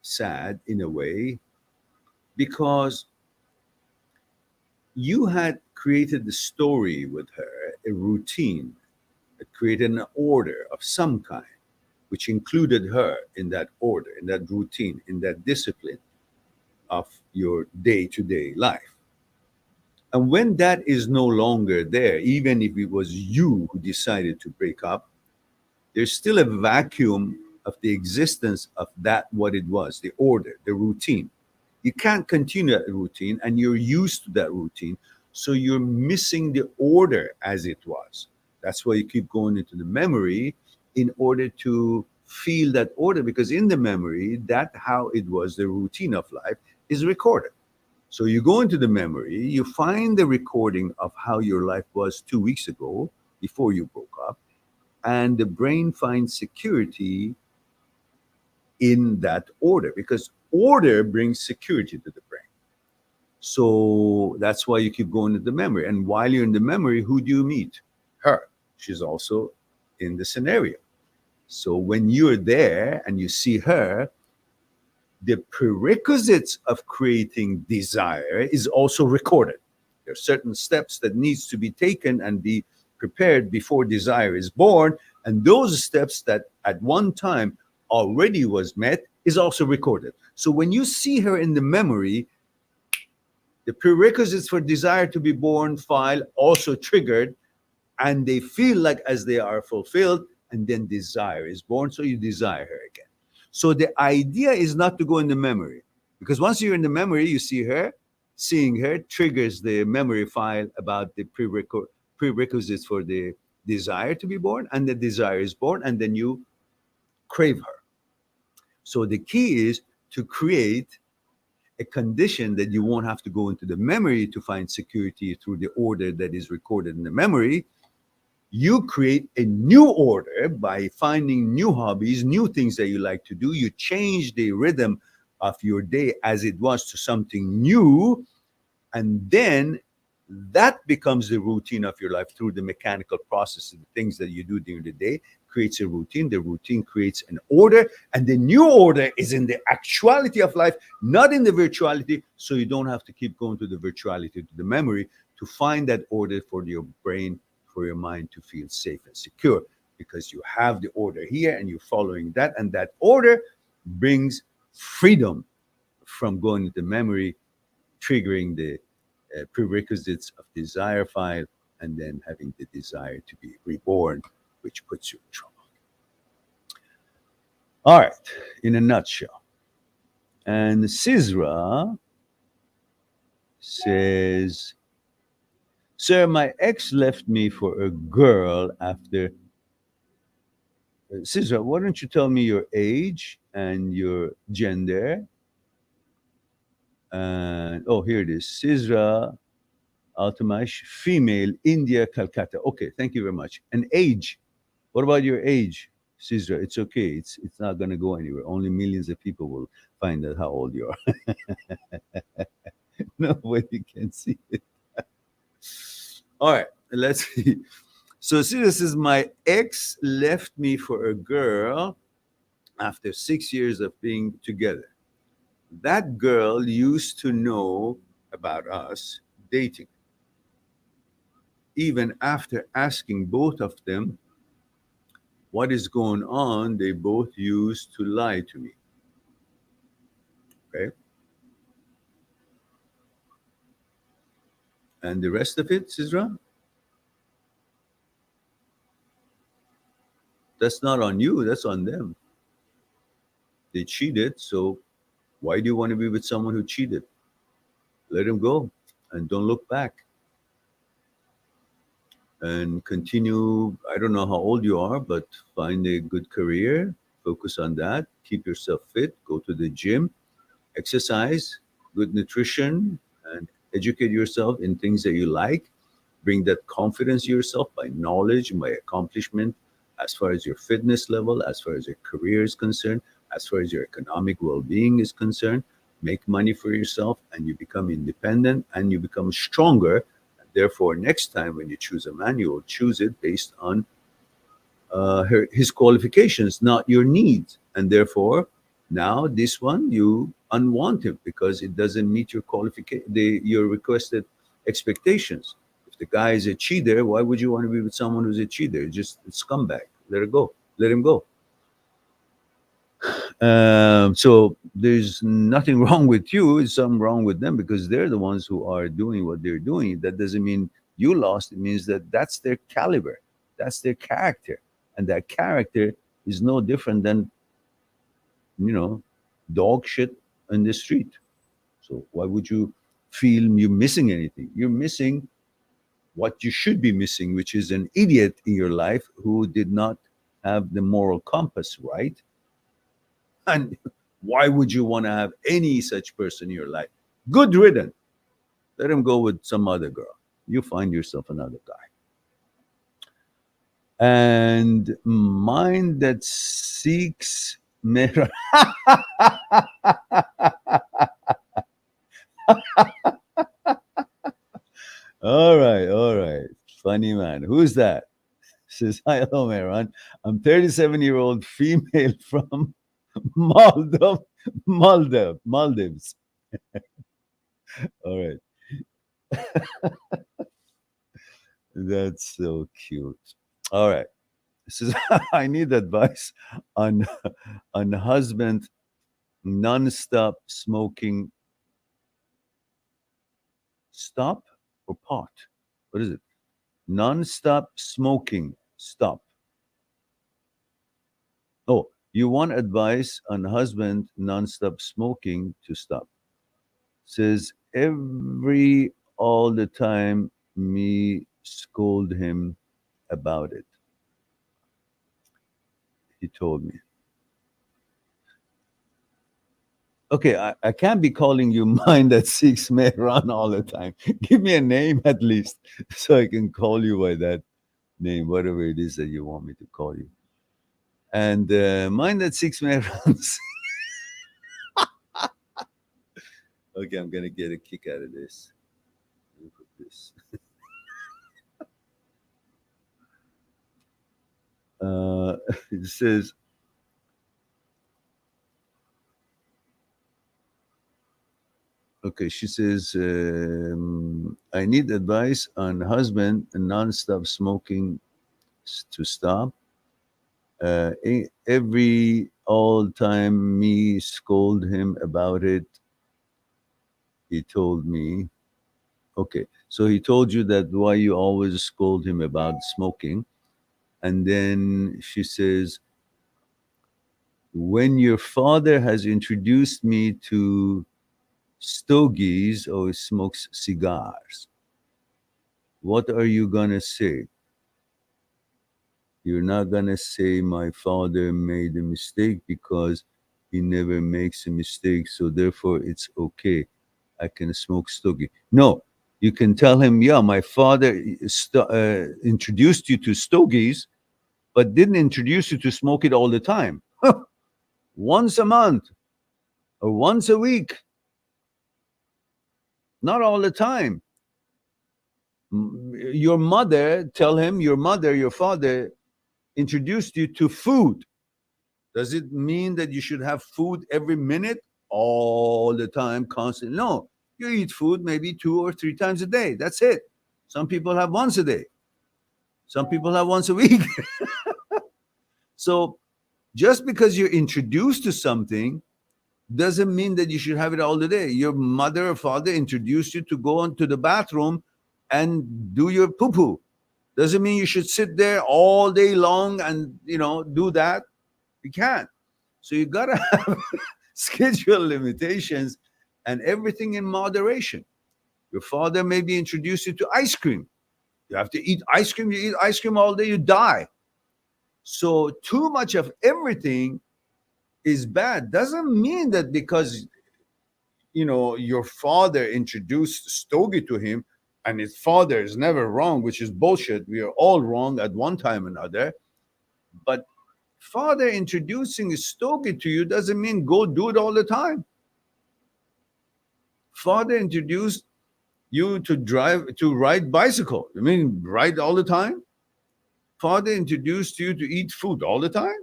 sad in a way because you had created the story with her, a routine, that created an order of some kind, which included her in that order, in that routine, in that discipline of your day-to-day life. And when that is no longer there, even if it was you who decided to break up, there's still a vacuum of the existence of that, what it was, the order, the routine. You can't continue that routine, and you're used to that routine. So you're missing the order as it was. That's why you keep going into the memory in order to feel that order, because in the memory, that how it was, the routine of life is recorded. So you go into the memory, you find the recording of how your life was 2 weeks ago before you broke up, and the brain finds security in that order because order brings security to the brain. So that's why you keep going to the memory. And while you're in the memory, who do you meet? Her. She's also in the scenario. So when you're there and you see her, the prerequisites of creating desire is also recorded. There are certain steps that needs to be taken and be prepared before desire is born, and those steps that at one time already was met is also recorded. So when you see her in the memory, the prerequisites for desire to be born file also triggered, and they feel like as they are fulfilled, and then desire is born, so you desire her again. So the idea is not to go in the memory, because once you're in the memory, you see her, seeing her triggers the memory file about the prerequisites for the desire to be born, and the desire is born, and then you crave her. So the key is to create a condition that you won't have to go into the memory to find security through the order that is recorded in the memory. You create a new order by finding new hobbies, new things that you like to do. You change the rhythm of your day as it was to something new, and then that becomes the routine of your life through the mechanical process of the things that you do during the day creates a routine. The routine creates an order, and the new order is in the actuality of life, not in the virtuality. So you don't have to keep going to the virtuality, to the memory, to find that order for your brain, for your mind to feel safe and secure, because you have the order here and you're following that, and that order brings freedom from going to the memory, triggering the prerequisites of desire file, and then having the desire to be reborn, which puts you in trouble. All right, in a nutshell. And Sizra says, "Sir, my ex left me for a girl after." Sizra, why don't you tell me your age and your gender? And oh, here it is. Sizra Altamash, female, India, Calcutta. Okay, thank you very much. And age. What about your age, Sizra? It's okay. It's not going to go anywhere. Only millions of people will find out how old you are. Nobody can see it. All right, let's see. So Sizra says, my ex left me for a girl after 6 years of being together. That girl used to know about us dating. Even after asking both of them what is going on, they both used to lie to me. Okay. And the rest of it, Sizra, that's not on you, that's on them. They cheated, so why do you want to be with someone who cheated? Let him go and don't look back. And continue. I don't know how old you are, but find a good career, focus on that, keep yourself fit, go to the gym, exercise, good nutrition, and educate yourself in things that you like. Bring that confidence to yourself by knowledge, by accomplishment, as far as your fitness level, as far as your career is concerned, as far as your economic well-being is concerned. Make money for yourself, and you become independent, and you become stronger. Therefore, next time when you choose a man, you will choose it based on his qualifications, not your needs. And therefore, now this one you unwant him because it doesn't meet your your requested expectations. If the guy is a cheater, why would you want to be with someone who's a cheater? Just a scumbag. Let it go. Let him go. So there's nothing wrong with you. It's something wrong with them because they're the ones who are doing what they're doing. That doesn't mean you lost. It means that that's their caliber. That's their character. And that character is no different than, dog shit in the street. So why would you feel you're missing anything? You're missing what you should be missing, which is an idiot in your life who did not have the moral compass right. And why would you want to have any such person in your life? Good riddance. Let him go with some other girl. You find yourself another guy. And mind that seeks merit. All right. Funny man. Who's that? Says, hi, hello, Mehran. I'm 37-year-old female from Maldives. Maldives. All right. That's so cute. All right. This is I need advice on husband non-stop smoking. Stop or pot? What is it? Non-stop smoking. Stop. Oh, you want advice on husband non-stop smoking to stop. Says every all the time me scold him about it. He told me. Okay, I can't be calling you mind that seeks may run all the time. Give me a name at least so I can call you by that name, whatever it is that you want me to call you. And mind that seeks may runs. Okay, I'm gonna get a kick out of this. Look at this. It says, okay, she says, I need advice on husband and non-stop smoking to stop. Every all time me scold him about it. He told me, okay, so he told you that why you always scold him about smoking. And then she says, when your father has introduced me to stogies or smokes cigars, what are you gonna say? You're not gonna say my father made a mistake because he never makes a mistake, so therefore it's okay. I can smoke stogie. No, you can tell him, yeah, my father introduced you to stogies, but didn't introduce you to smoke it all the time. Once a month or once a week, not all the time. Your mother, tell him your mother, your father introduced you to food. Does it mean that you should have food every minute, all the time, constantly? No, you eat food maybe 2 or 3 times a day. That's it. Some people have once a day. Some people have once a week. So just because you're introduced to something doesn't mean that you should have it all the day. Your mother or father introduced you to go into the bathroom and do your poo poo. Doesn't mean you should sit there all day long and do that. You can't. So you gotta have schedule limitations and everything in moderation. Your father maybe introduced you to ice cream. You have to eat ice cream. You eat ice cream all day, you die. So too much of everything is bad. Doesn't mean that because your father introduced stogie to him and his father is never wrong, which is bullshit. We are all wrong at one time or another. But father introducing a stogie to you doesn't mean go do it all the time. Father introduced you to ride bicycle. You mean ride all the time? Father introduced you to eat food all the time?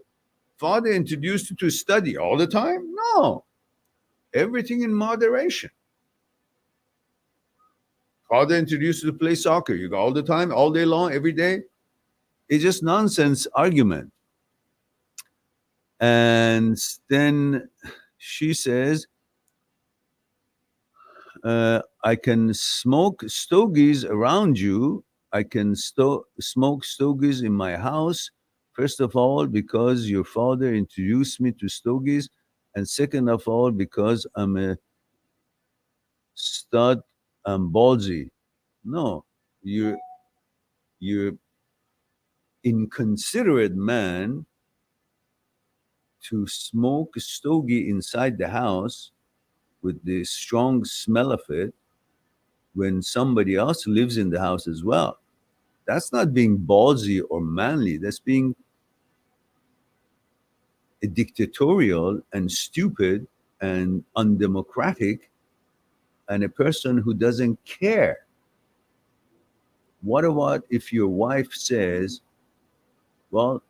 Father introduced you to study all the time? No. Everything in moderation. Father introduced you to play soccer. You go all the time, all day long, every day. It's just nonsense argument. And then she says, I can smoke stogies around you. I can smoke stogies in my house. First of all, because your father introduced me to stogies. And second of all, because I'm a stud, I'm ballsy. No, you're inconsiderate man to smoke a stogie inside the house with the strong smell of it when somebody else lives in the house as well. That's not being ballsy or manly. That's being dictatorial and stupid and undemocratic and a person who doesn't care. What about if your wife says, well,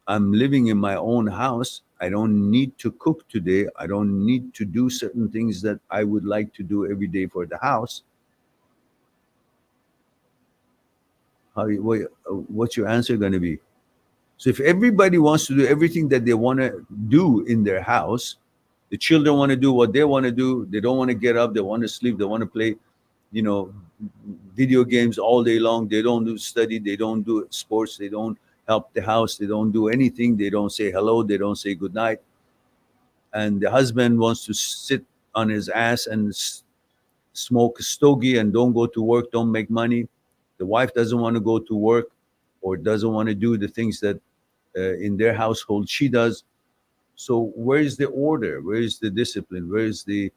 I'm living in my own house. I don't need to cook today. I don't need to do certain things that I would like to do every day for the house. What's your answer going to be? So if everybody wants to do everything that they want to do in their house, the children want to do what they want to do. They don't want to get up. They want to sleep. They want to play, you know, video games all day long. They don't do study. They don't do sports. They don't help the house. They don't do anything. They don't say hello. They don't say good night. And the husband wants to sit on his ass and smoke a stogie and don't go to work, don't make money. The wife doesn't want to go to work or doesn't want to do the things that in their household she does. So where is the order? Where is the discipline? Where is the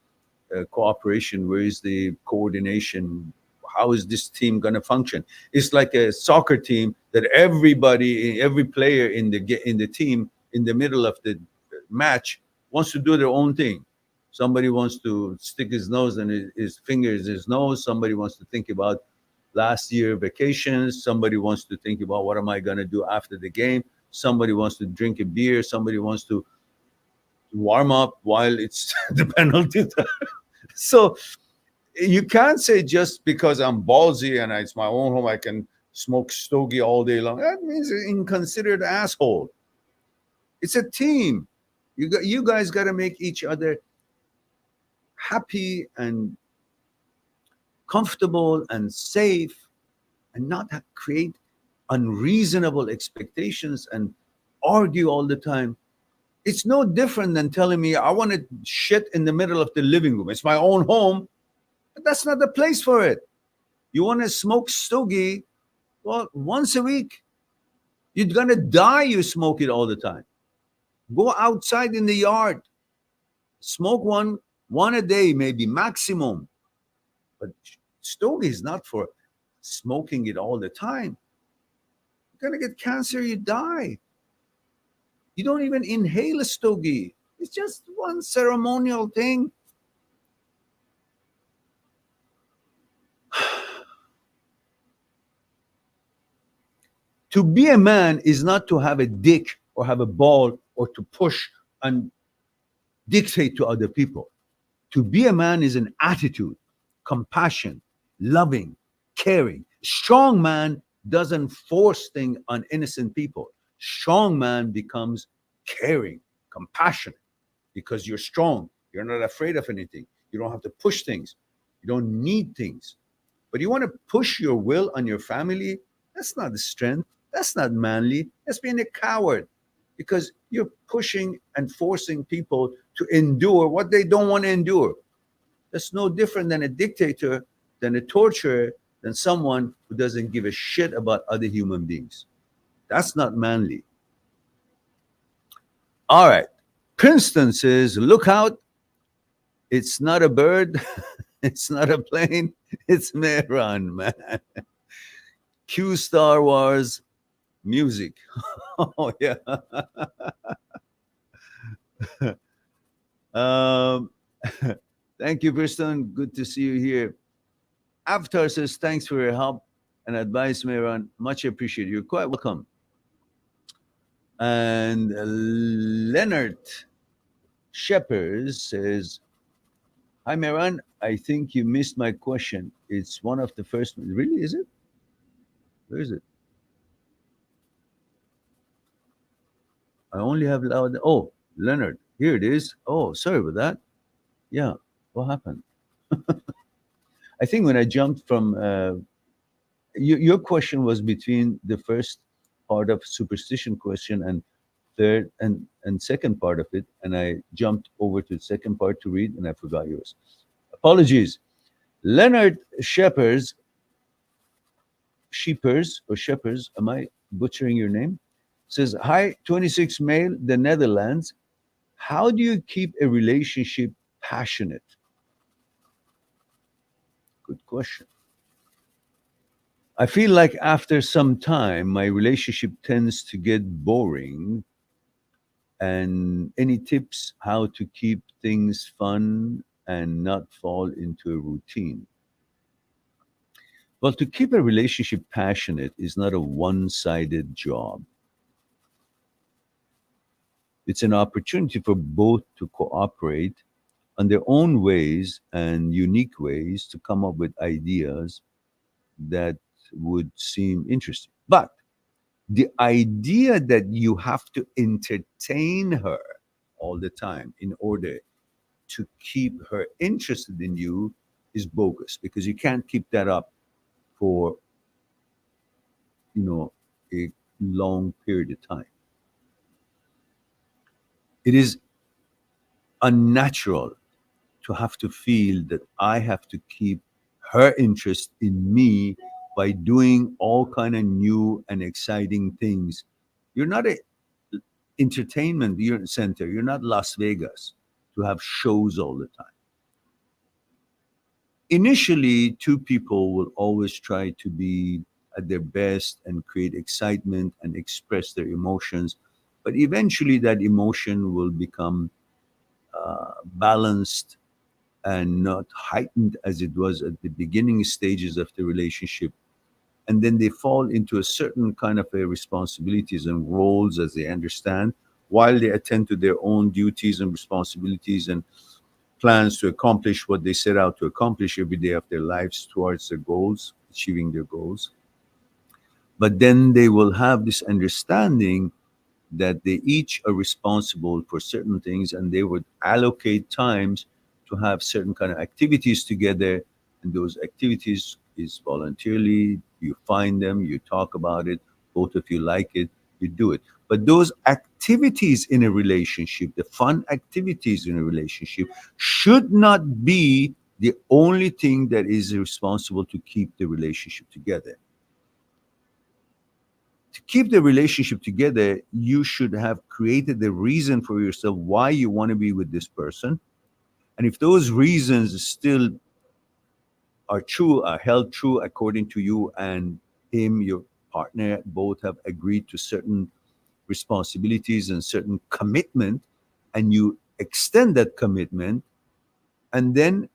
cooperation? Where is the coordination? How is this team going to function? It's like a soccer team that everybody, every player in the team, in the middle of the match, wants to do their own thing. Somebody wants to stick his nose and his fingers in his nose. Somebody wants to think about last year vacations. Somebody wants to think about what am I going to do after the game. Somebody wants to drink a beer. Somebody wants to warm up while it's the penalty time. So you can't say just because I'm ballsy and it's my own home, I can smoke stogie all day long. That means an inconsiderate asshole. It's a team. You guys got to make each other happy and comfortable and safe, and not create unreasonable expectations and argue all the time. It's no different than telling me I want to shit in the middle of the living room. It's my own home, but that's not the place for it. You want to smoke stogie? Well, once a week. You're gonna die. You smoke it all the time. Go outside in the yard, smoke one a day, maybe maximum. But stogie is not for smoking it all the time. You're gonna get cancer. You die. You don't even inhale a stogie. It's just one ceremonial thing. To be a man is not to have a dick or have a ball or to push and dictate to other people. To be a man is an attitude, compassion, loving, caring. Strong man doesn't force things on innocent people. Strong man becomes caring, compassionate, because you're strong. You're not afraid of anything. You don't have to push things. You don't need things. But you want to push your will on your family? That's not the strength. That's not manly. That's being a coward, because you're pushing and forcing people to endure what they don't want to endure. That's no different than a dictator, than a torturer, than someone who doesn't give a shit about other human beings. That's not manly. All right. Princeton says, look out. It's not a bird. It's not a plane. It's Mehran, man. Cue Star Wars music. Oh, yeah. um, thank you, Princeton. Good to see you here. Avatar says, thanks for your help and advice, Mehran. Much appreciated. You're quite welcome. And Leonard Shepers says, hi, Mehran. I think you missed my question. It's one of the first. Really, is it? Where is it? I only have loud. Oh, Leonard, here it is. Oh, sorry about that. Yeah, what happened? I think when I jumped from your question was between the first part of superstition question and third and second part of it, and I jumped over to the second part to read, and I forgot yours. Apologies. Leonard Sheepers, am I butchering your name? Says, hi, 26 male, the Netherlands. How do you keep a relationship passionate? Good question. I feel like after some time, my relationship tends to get boring. And any tips how to keep things fun and not fall into a routine? Well, to keep a relationship passionate is not a one sided job. It's an opportunity for both to cooperate on their own ways and unique ways to come up with ideas that would seem interesting. But the idea that you have to entertain her all the time in order to keep her interested in you is bogus, because you can't keep that up for, you know, a long period of time. It is unnatural to have to feel that I have to keep her interest in me by doing all kind of new and exciting things. You're not a entertainment center. You're not Las Vegas to have shows all the time. Initially, two people will always try to be at their best and create excitement and express their emotions, but eventually that emotion will become balanced and not heightened as it was at the beginning stages of the relationship. And then they fall into a certain kind of a responsibilities and roles as they understand, while they attend to their own duties and responsibilities and plans to accomplish what they set out to accomplish every day of their lives towards their goals, achieving their goals. But then they will have this understanding that they each are responsible for certain things, and they would allocate times to have certain kind of activities together. And those activities is voluntarily, you find them, you talk about it, both of you like it, you do it. But those activities in a relationship, the fun activities in a relationship, should not be the only thing that is responsible to keep the relationship together. To keep the relationship together, you should have created the reason for yourself why you want to be with this person. And if those reasons still are true, are held true according to you and him, your partner, both have agreed to certain responsibilities and certain commitment, and you extend that commitment, and then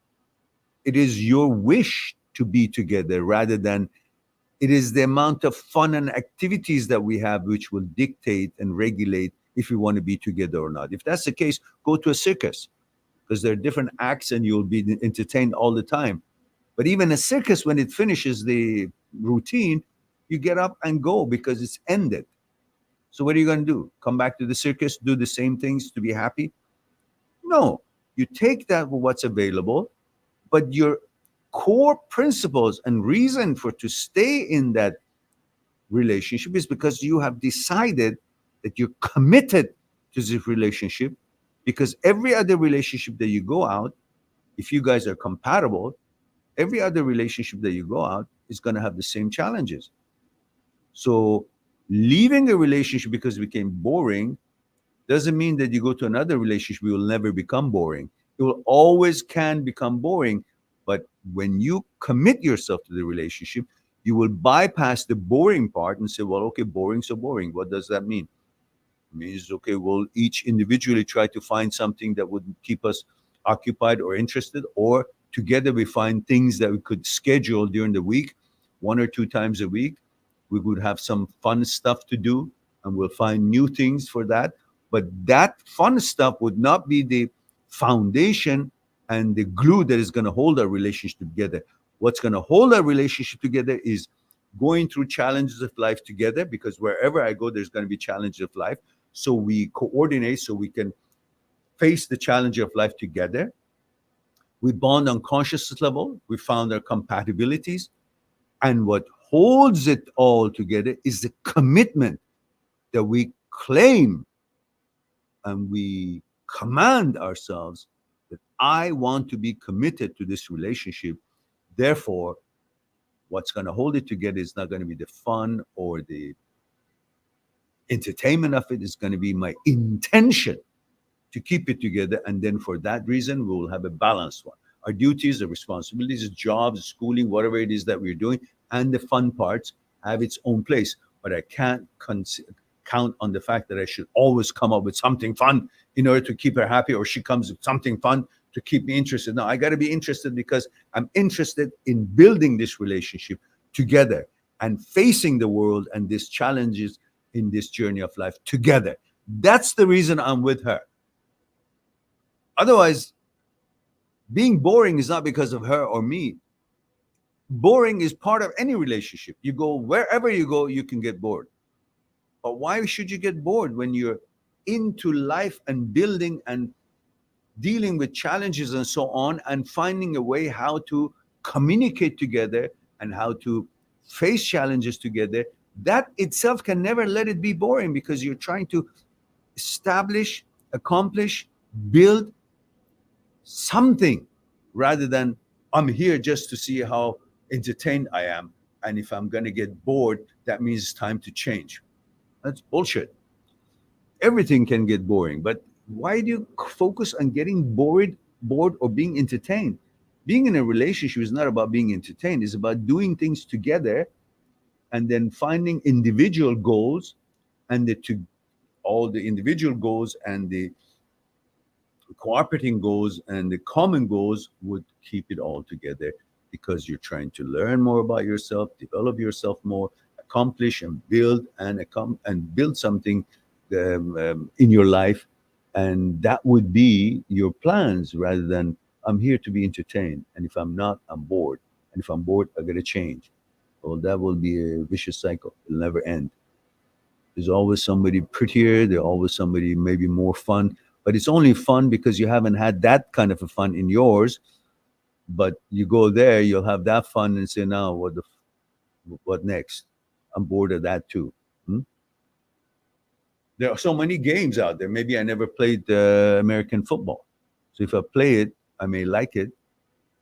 it is your wish to be together rather than it is the amount of fun and activities that we have which will dictate and regulate if we want to be together or not. If that's the case, go to a circus, because there are different acts and you'll be entertained all the time. But even a circus, when it finishes the routine, you get up and go because it's ended. So what are you going to do? Come back to the circus, do the same things to be happy? No. You take that for what's available, but your core principles and reason for to stay in that relationship is because you have decided that you're committed to this relationship. Because every other relationship that you go out, if you guys are compatible, every other relationship that you go out is going to have the same challenges. So leaving a relationship because it became boring doesn't mean that you go to another relationship, it will never become boring. It will always can become boring. But when you commit yourself to the relationship, you will bypass the boring part and say, well, okay, boring, so boring. What does that mean? It means, okay, we'll each individually try to find something that would keep us occupied or interested, or together we find things that we could schedule during the week, 1 or 2 times a week. We would have some fun stuff to do, and we'll find new things for that. But that fun stuff would not be the foundation and the glue that is going to hold our relationship together. What's going to hold our relationship together is going through challenges of life together, because wherever I go, there's going to be challenges of life. So we coordinate so we can face the challenge of life together. We bond on consciousness level. We found our compatibilities. And what holds it all together is the commitment that we claim and we command ourselves that I want to be committed to this relationship. Therefore, what's going to hold it together is not going to be the fun or the entertainment of it. It's going to be my intention to keep it together. And then for that reason, we will have a balanced one. Our duties, our responsibilities, jobs, schooling, whatever it is that we're doing, and the fun parts have its own place. But I can't count on the fact that I should always come up with something fun in order to keep her happy, or she comes with something fun to keep me interested. No, I got to be interested because I'm interested in building this relationship together and facing the world and these challenges in this journey of life together. That's the reason I'm with her. Otherwise, being boring is not because of her or me. Boring is part of any relationship. You go wherever you go, you can get bored. But why should you get bored when you're into life and building and dealing with challenges and so on, and finding a way how to communicate together and how to face challenges together? That itself can never let it be boring, because you're trying to establish, accomplish, build something, rather than I'm here just to see how entertained I am. And if I'm going to get bored, that means it's time to change. That's bullshit. Everything can get boring, but why do you focus on getting bored or being entertained? Being in a relationship is not about being entertained. It's about doing things together, and then finding individual goals, and all the individual goals and the cooperating goals and the common goals would keep it all together, because you're trying to learn more about yourself, develop yourself more, accomplish and build and build something in your life, and that would be your plans, rather than I'm here to be entertained, and if I'm not, I'm bored, and if I'm bored, I gotta change. Well, that will be a vicious cycle. It'll never end. There's always somebody prettier. There's always somebody maybe more fun. But it's only fun because you haven't had that kind of a fun in yours. But you go there, you'll have that fun and say, "Now, what next? I'm bored of that too." Hmm? There are so many games out there. Maybe I never played American football. So if I play it, I may like it,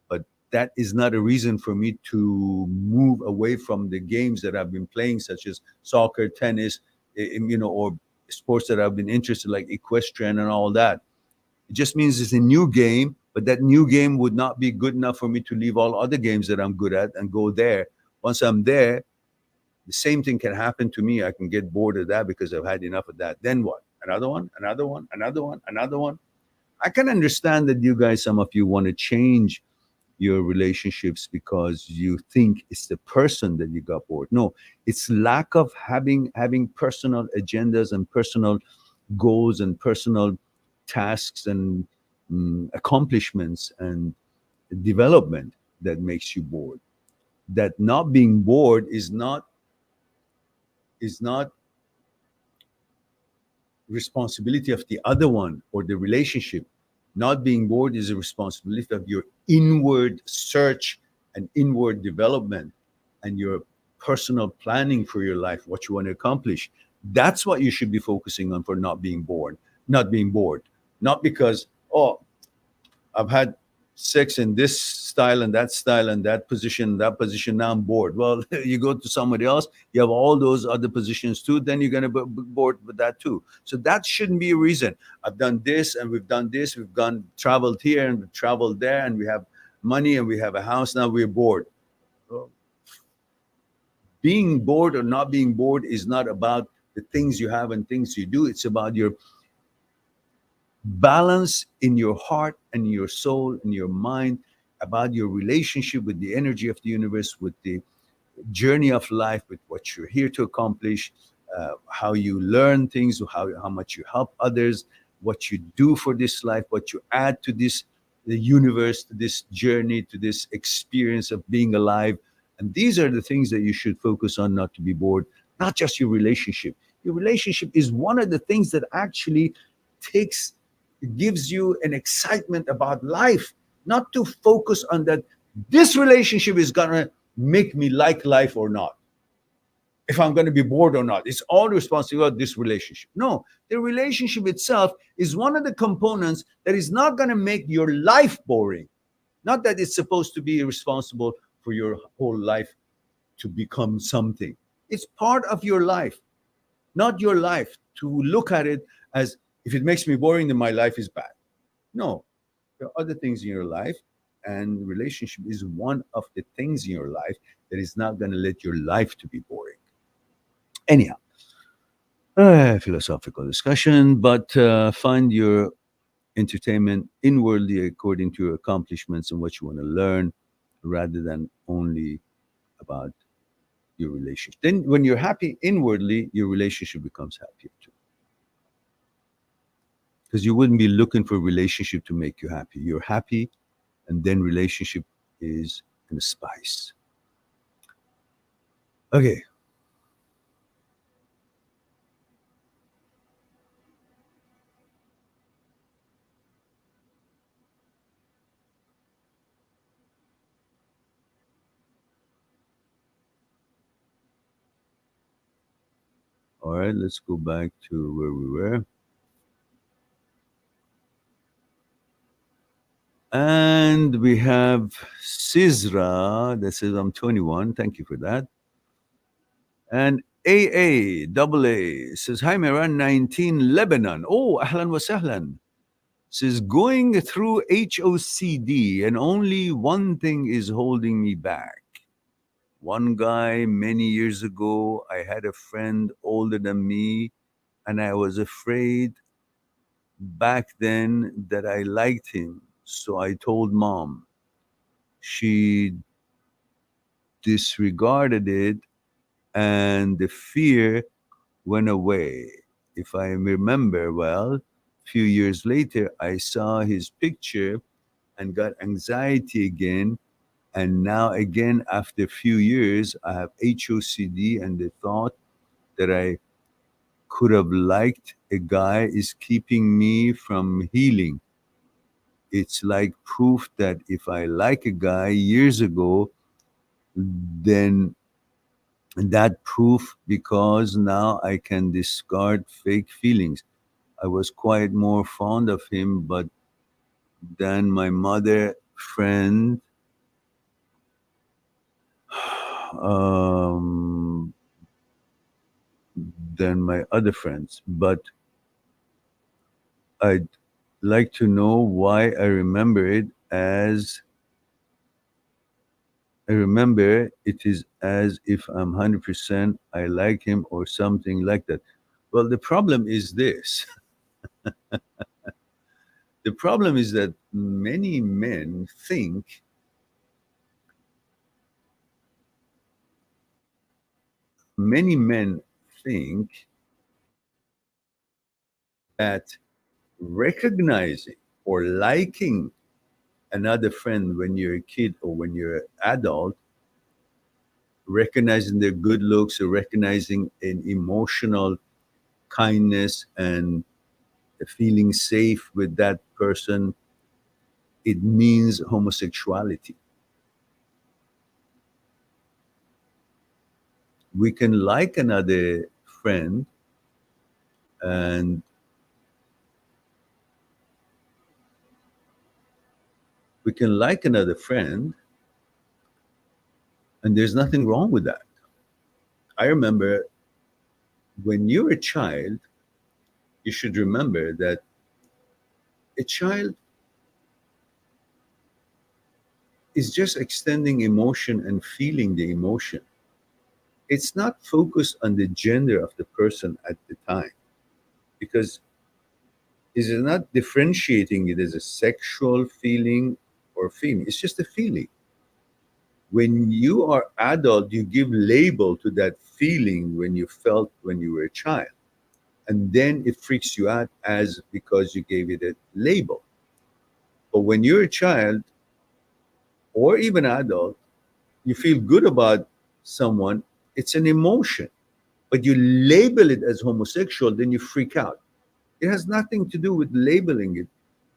but that is not a reason for me to move away from the games that I've been playing, such as soccer, tennis, or sports that I've been interested, like equestrian and all that. It just means it's a new game, but that new game would not be good enough for me to leave all other games that I'm good at and go there. Once I'm there, the same thing can happen to me. I can get bored of that because I've had enough of that. Then what? Another one, another one, another one, another one. I can understand that you guys, some of you want to change your relationships because you think it's the person that you got bored. No, it's lack of having personal agendas and personal goals and personal tasks and accomplishments and development that makes you bored. That not being bored is not responsibility of the other one or the relationship. Not being bored is a responsibility of your inward search and inward development and your personal planning for your life, what you want to accomplish. That's what you should be focusing on for not being bored. Not being bored. Not because, oh, I've had sex in this style and that position, that position. Now I'm bored. Well, you go to somebody else, you have all those other positions too, then you're going to be bored with that too. So that shouldn't be a reason. I've done this and we've done this. We've gone traveled here and we've traveled there and we have money and we have a house. Now we're bored. Well, being bored or not being bored is not about the things you have and things you do. It's about your balance in your heart and your soul and your mind, about your relationship with the energy of the universe, with the journey of life, with what you're here to accomplish, how you learn things, how much you help others, what you do for this life, what you add to this the universe, to this journey, to this experience of being alive. And these are the things that you should focus on, not to be bored. Not just your relationship. Your relationship is one of the things that actually takes gives you an excitement about life, not to focus on that this relationship is gonna make me like life or not, if I'm going to be bored or not. It's all responsibility of this relationship. No, the relationship itself is one of the components that is not going to make your life boring. Not that it's supposed to be responsible for your whole life to become something. It's part of your life, not your life to look at it as if it makes me boring, then my life is bad. No, there are other things in your life, and relationship is one of the things in your life that is not going to let your life to be boring. Anyhow, philosophical discussion, but find your entertainment inwardly according to your accomplishments and what you want to learn, rather than only about your relationship. Then, when you're happy inwardly, your relationship becomes happier too. because you wouldn't be looking for a relationship to make you happy. You're happy, and then relationship is in a spice. Okay. All right, let's go back to where we were. And we have Sizra that says, I'm 21. Thank you for that. And AA says, Hi, Meran, 19, Lebanon. Oh, ahlan wa sahlan. Says, going through HOCD, and only one thing is holding me back. One guy many years ago, I had a friend older than me, and I was afraid back then that I liked him. So I told mom. She disregarded it, and the fear went away. If I remember well, a few years later, I saw his picture and got anxiety again. And now, again, after a few years, I have HOCD, and the thought that I could have liked a guy is keeping me from healing. It's like proof that if I like a guy years ago, then that proof because now I can discard fake feelings. I was quite more fond of him, but then my mother friend, um, than my other friends. But I'd like to know why I remember it is as if I'm 100% I like him or something like that. Well, the problem is this. The problem is that many men think that recognizing or liking another friend when you're a kid or when you're an adult, recognizing their good looks or recognizing an emotional kindness and feeling safe with that person, it means homosexuality. We can like another friend and we can like another friend, and there's nothing wrong with that. I remember when you're a child, you should remember that a child is just extending emotion and feeling the emotion. It's not focused on the gender of the person at the time because it is not differentiating it as a sexual feeling or feeling. It's just a feeling. When you are adult, you give label to that feeling when you felt when you were a child. And then it freaks you out as because you gave it a label. But when you're a child or even adult, you feel good about someone, it's an emotion. But you label it as homosexual, then you freak out. It has nothing to do with labeling it.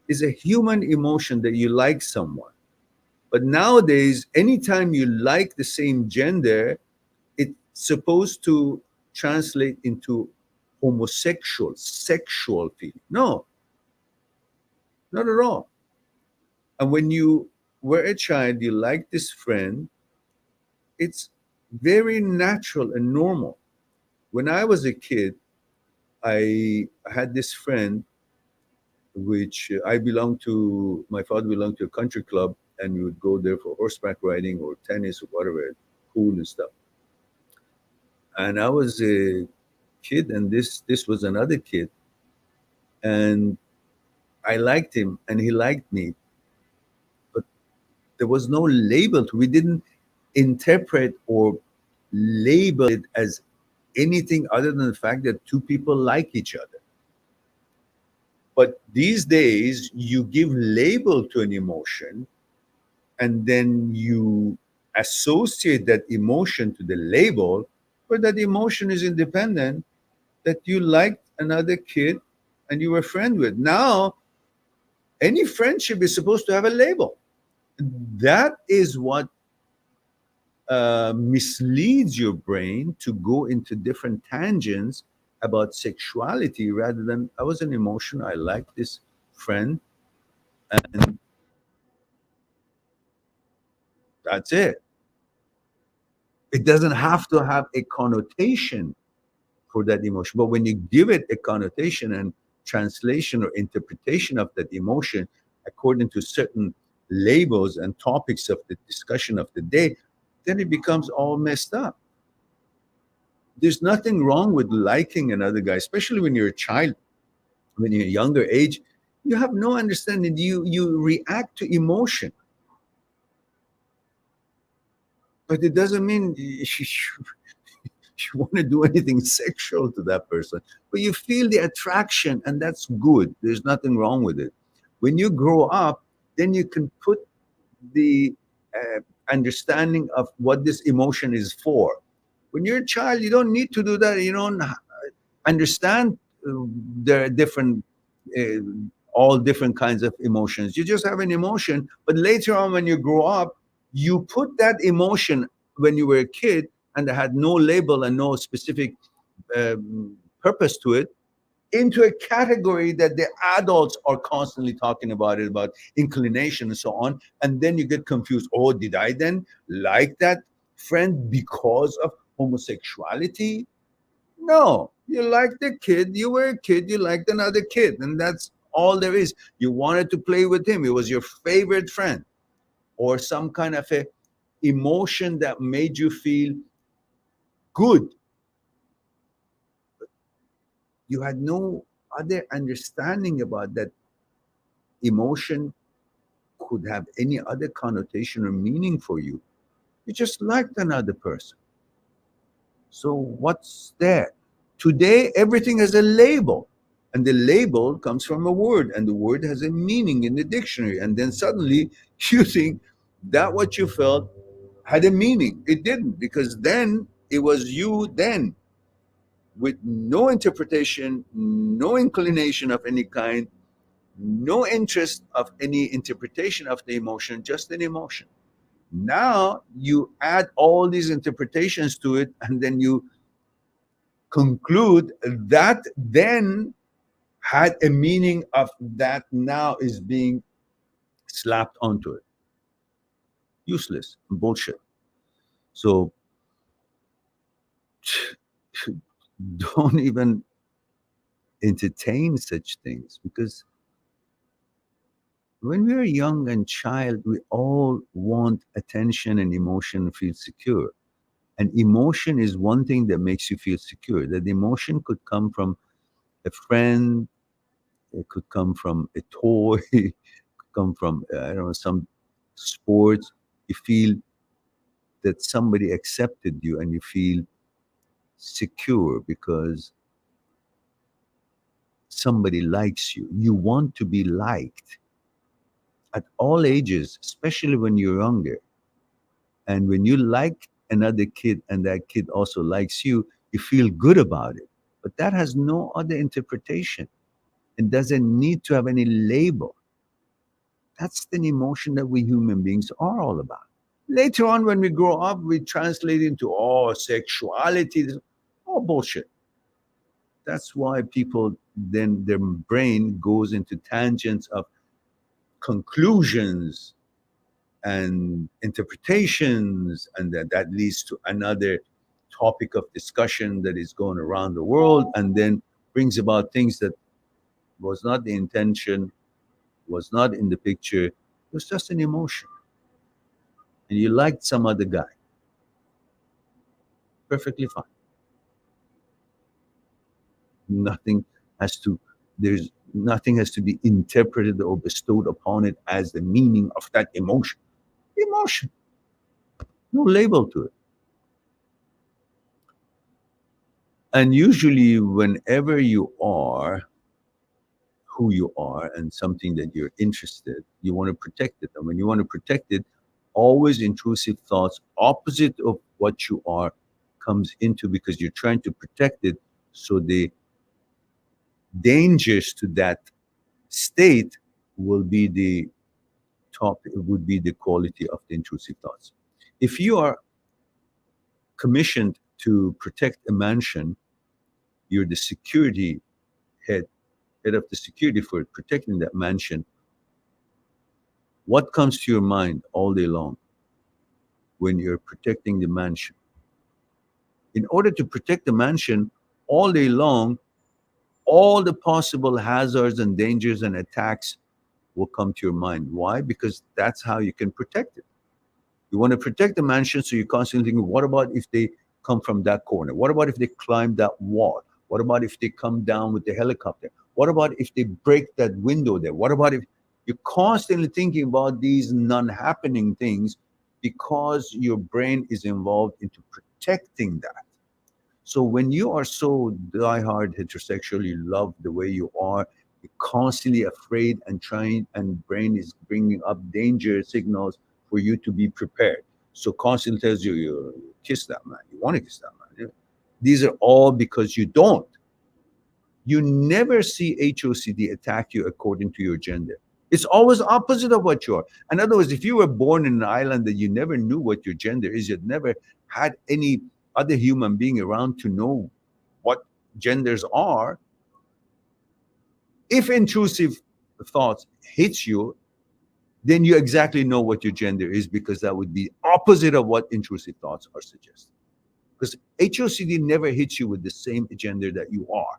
It's a human emotion that you like someone. But nowadays, anytime you like the same gender, it's supposed to translate into homosexual, sexual feeling. No, not at all. And when you were a child, you liked this friend, it's very natural and normal. When I was a kid, I had this friend which I belonged to, my father belonged to a country club, and we would go there for horseback riding or tennis or whatever, pool and stuff. And I was a kid, and this was another kid, and I liked him, and he liked me, but there was no label. We didn't interpret or label it as anything other than the fact that two people like each other. But these days, you give label to an emotion, and then you associate that emotion to the label, but that emotion is independent, that you liked another kid and you were friend with. Now, any friendship is supposed to have a label. That is what misleads your brain to go into different tangents about sexuality rather than I was an emotion. I like this friend, and that's it. It doesn't have to have a connotation for that emotion. But when you give it a connotation and translation or interpretation of that emotion according to certain labels and topics of the discussion of the day, then it becomes all messed up. There's nothing wrong with liking another guy, especially when you're a child, when you're a younger age. You have no understanding. You react to emotion, but it doesn't mean you want to do anything sexual to that person, but you feel the attraction, and that's good. There's nothing wrong with it. When you grow up, then you can put the uh, understanding of what this emotion is for. When you're a child, you don't need to do that. You don't understand there are different, uh, all different kinds of emotions. You just have an emotion, but later on, when you grow up, you put that emotion when you were a kid and had no label and no specific purpose to it into a category that the adults are constantly talking about it, about inclination and so on. And then you get confused. Oh, did I then like that friend because of homosexuality? No, you liked the kid. You were a kid. You liked another kid. And that's all there is. You wanted to play with him. It was your favorite friend, or some kind of a emotion that made you feel good. You had no other understanding about that emotion could have any other connotation or meaning for you. You just liked another person. So what's there? Today, everything has a label, and the label comes from a word, and the word has a meaning in the dictionary. And then suddenly you think that what you felt had a meaning. It didn't, because then it was you then with no interpretation, no inclination of any kind, no interest of any interpretation of the emotion, just an emotion. Now you add all these interpretations to it, and then you conclude that then had a meaning of that now is being slapped onto it. Useless bullshit. So don't even entertain such things, because when we're young and child, we all want attention and emotion and feel secure. And emotion is one thing that makes you feel secure. That emotion could come from a friend, it could come from a toy, it could come from, I don't know, some sports. You feel that somebody accepted you and you feel secure because somebody likes you. You want to be liked at all ages, especially when you're younger. And when you like another kid and that kid also likes you feel good about it. But that has no other interpretation. It doesn't need to have any label. That's the emotion that we human beings are all about. Later on, when we grow up, we translate into, oh, sexuality. Oh, bullshit. That's why people, then their brain goes into tangents of conclusions and interpretations, and that leads to another topic of discussion that is going around the world, and then brings about things that was not the intention, was not in the picture. It was just an emotion, and you liked some other guy. Perfectly fine. Nothing has to. There's nothing has to be interpreted or bestowed upon it as the meaning of that emotion. Emotion, no label to it. And usually, whenever you are who you are and something that you're interested, you want to protect it. And when you want to protect it, always intrusive thoughts, opposite of what you are, comes into, because you're trying to protect it. So the dangers to that state will be the top, it would be the quality of the intrusive thoughts. If you are commissioned to protect a mansion, you're the security head, head of the security for protecting that mansion. What comes to your mind all day long when you're protecting the mansion? In order to protect the mansion all day long, all the possible hazards and dangers and attacks will come to your mind. Why? Because that's how you can protect it. You want to protect the mansion, so you're constantly thinking, what about if they come from that corner? What about if they climb that wall? What about if they come down with the helicopter? What about if they break that window there? What about if you're constantly thinking about these non-happening things, because your brain is involved into protecting that. So when you are so diehard heterosexual, you love the way you are, you're constantly afraid and trying, and brain is bringing up danger signals for you to be prepared. So constantly tells you, you kiss that man, you want to kiss that man. These are all because you don't. You never see HOCD attack you according to your gender. It's always opposite of what you are. In other words, if you were born in an island that you never knew what your gender is, you'd never had any other human being around to know what genders are. If intrusive thoughts hits you, then you exactly know what your gender is, because that would be opposite of what intrusive thoughts are suggesting. Because HOCD never hits you with the same gender that you are.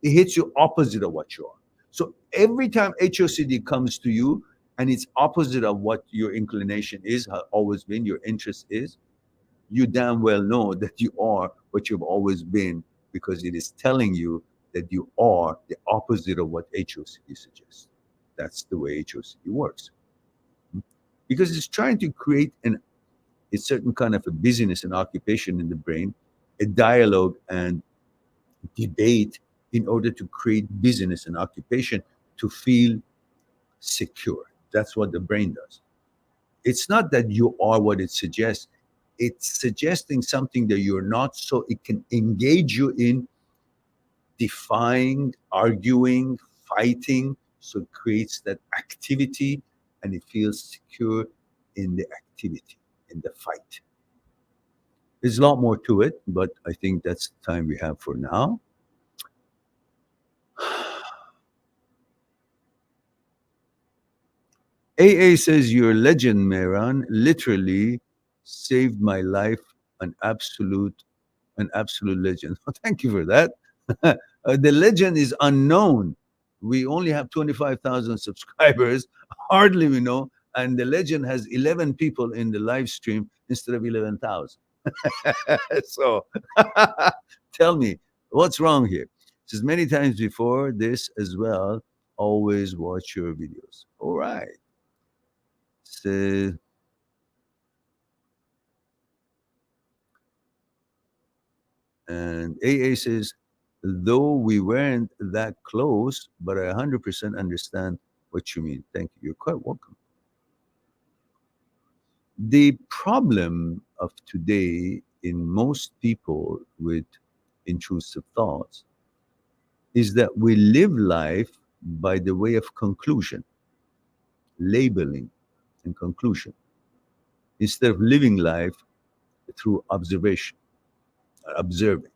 It hits you opposite of what you are. So every time HOCD comes to you and it's opposite of what your inclination is, has always been, your interest is, you damn well know that you are what you've always been, because it is telling you that you are the opposite of what HOCD suggests. That's the way HOCD works. Because it's trying to create a certain kind of a business and occupation in the brain, a dialogue and debate, in order to create business and occupation to feel secure. That's what the brain does. It's not that you are what it suggests. It's suggesting something that you're not, so it can engage you in defying, arguing, fighting. So it creates that activity, and it feels secure in the activity, in the fight. There's a lot more to it, but I think that's the time we have for now. AA says, "Your legend, Mehran, literally saved my life. An absolute, an absolute legend." Oh, thank you for that. The legend is unknown. We only have 25,000 subscribers. Hardly we know. And the legend has 11 people in the live stream instead of 11,000. So tell me, what's wrong here? Says, many times before this as well, always watch your videos. All right. Says, and AA says, though we weren't that close, but I 100% understand what you mean. Thank you. You're quite welcome. The problem of today in most people with intrusive thoughts is that we live life by the way of conclusion, labeling and conclusion, instead of living life through observation, observing.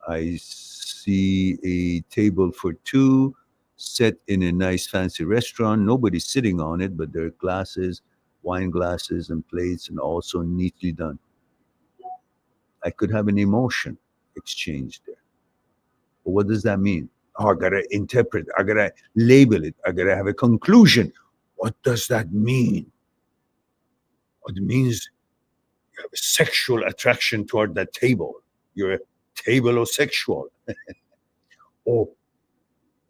I see a table for two set in a nice fancy restaurant. Nobody's sitting on it, but there are glasses, wine glasses, and plates, and also neatly done. I could have an emotion exchange there. But what does that mean? Oh, I gotta interpret, I gotta label it, I gotta have a conclusion. What does that mean? What it means, you have a sexual attraction toward that table. You're a tablosexual. Oh,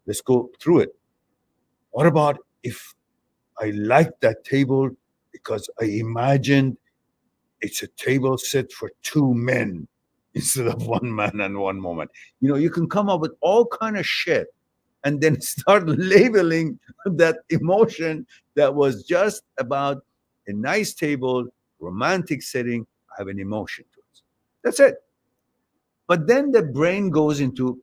let's go through it. What about if I like that table because I imagined it's a table set for two men? instead of one man and one woman. You can come up with all kind of shit and then start labeling that emotion that was just about a nice table, romantic setting. I have an emotion to it. That's it. But then the brain goes into,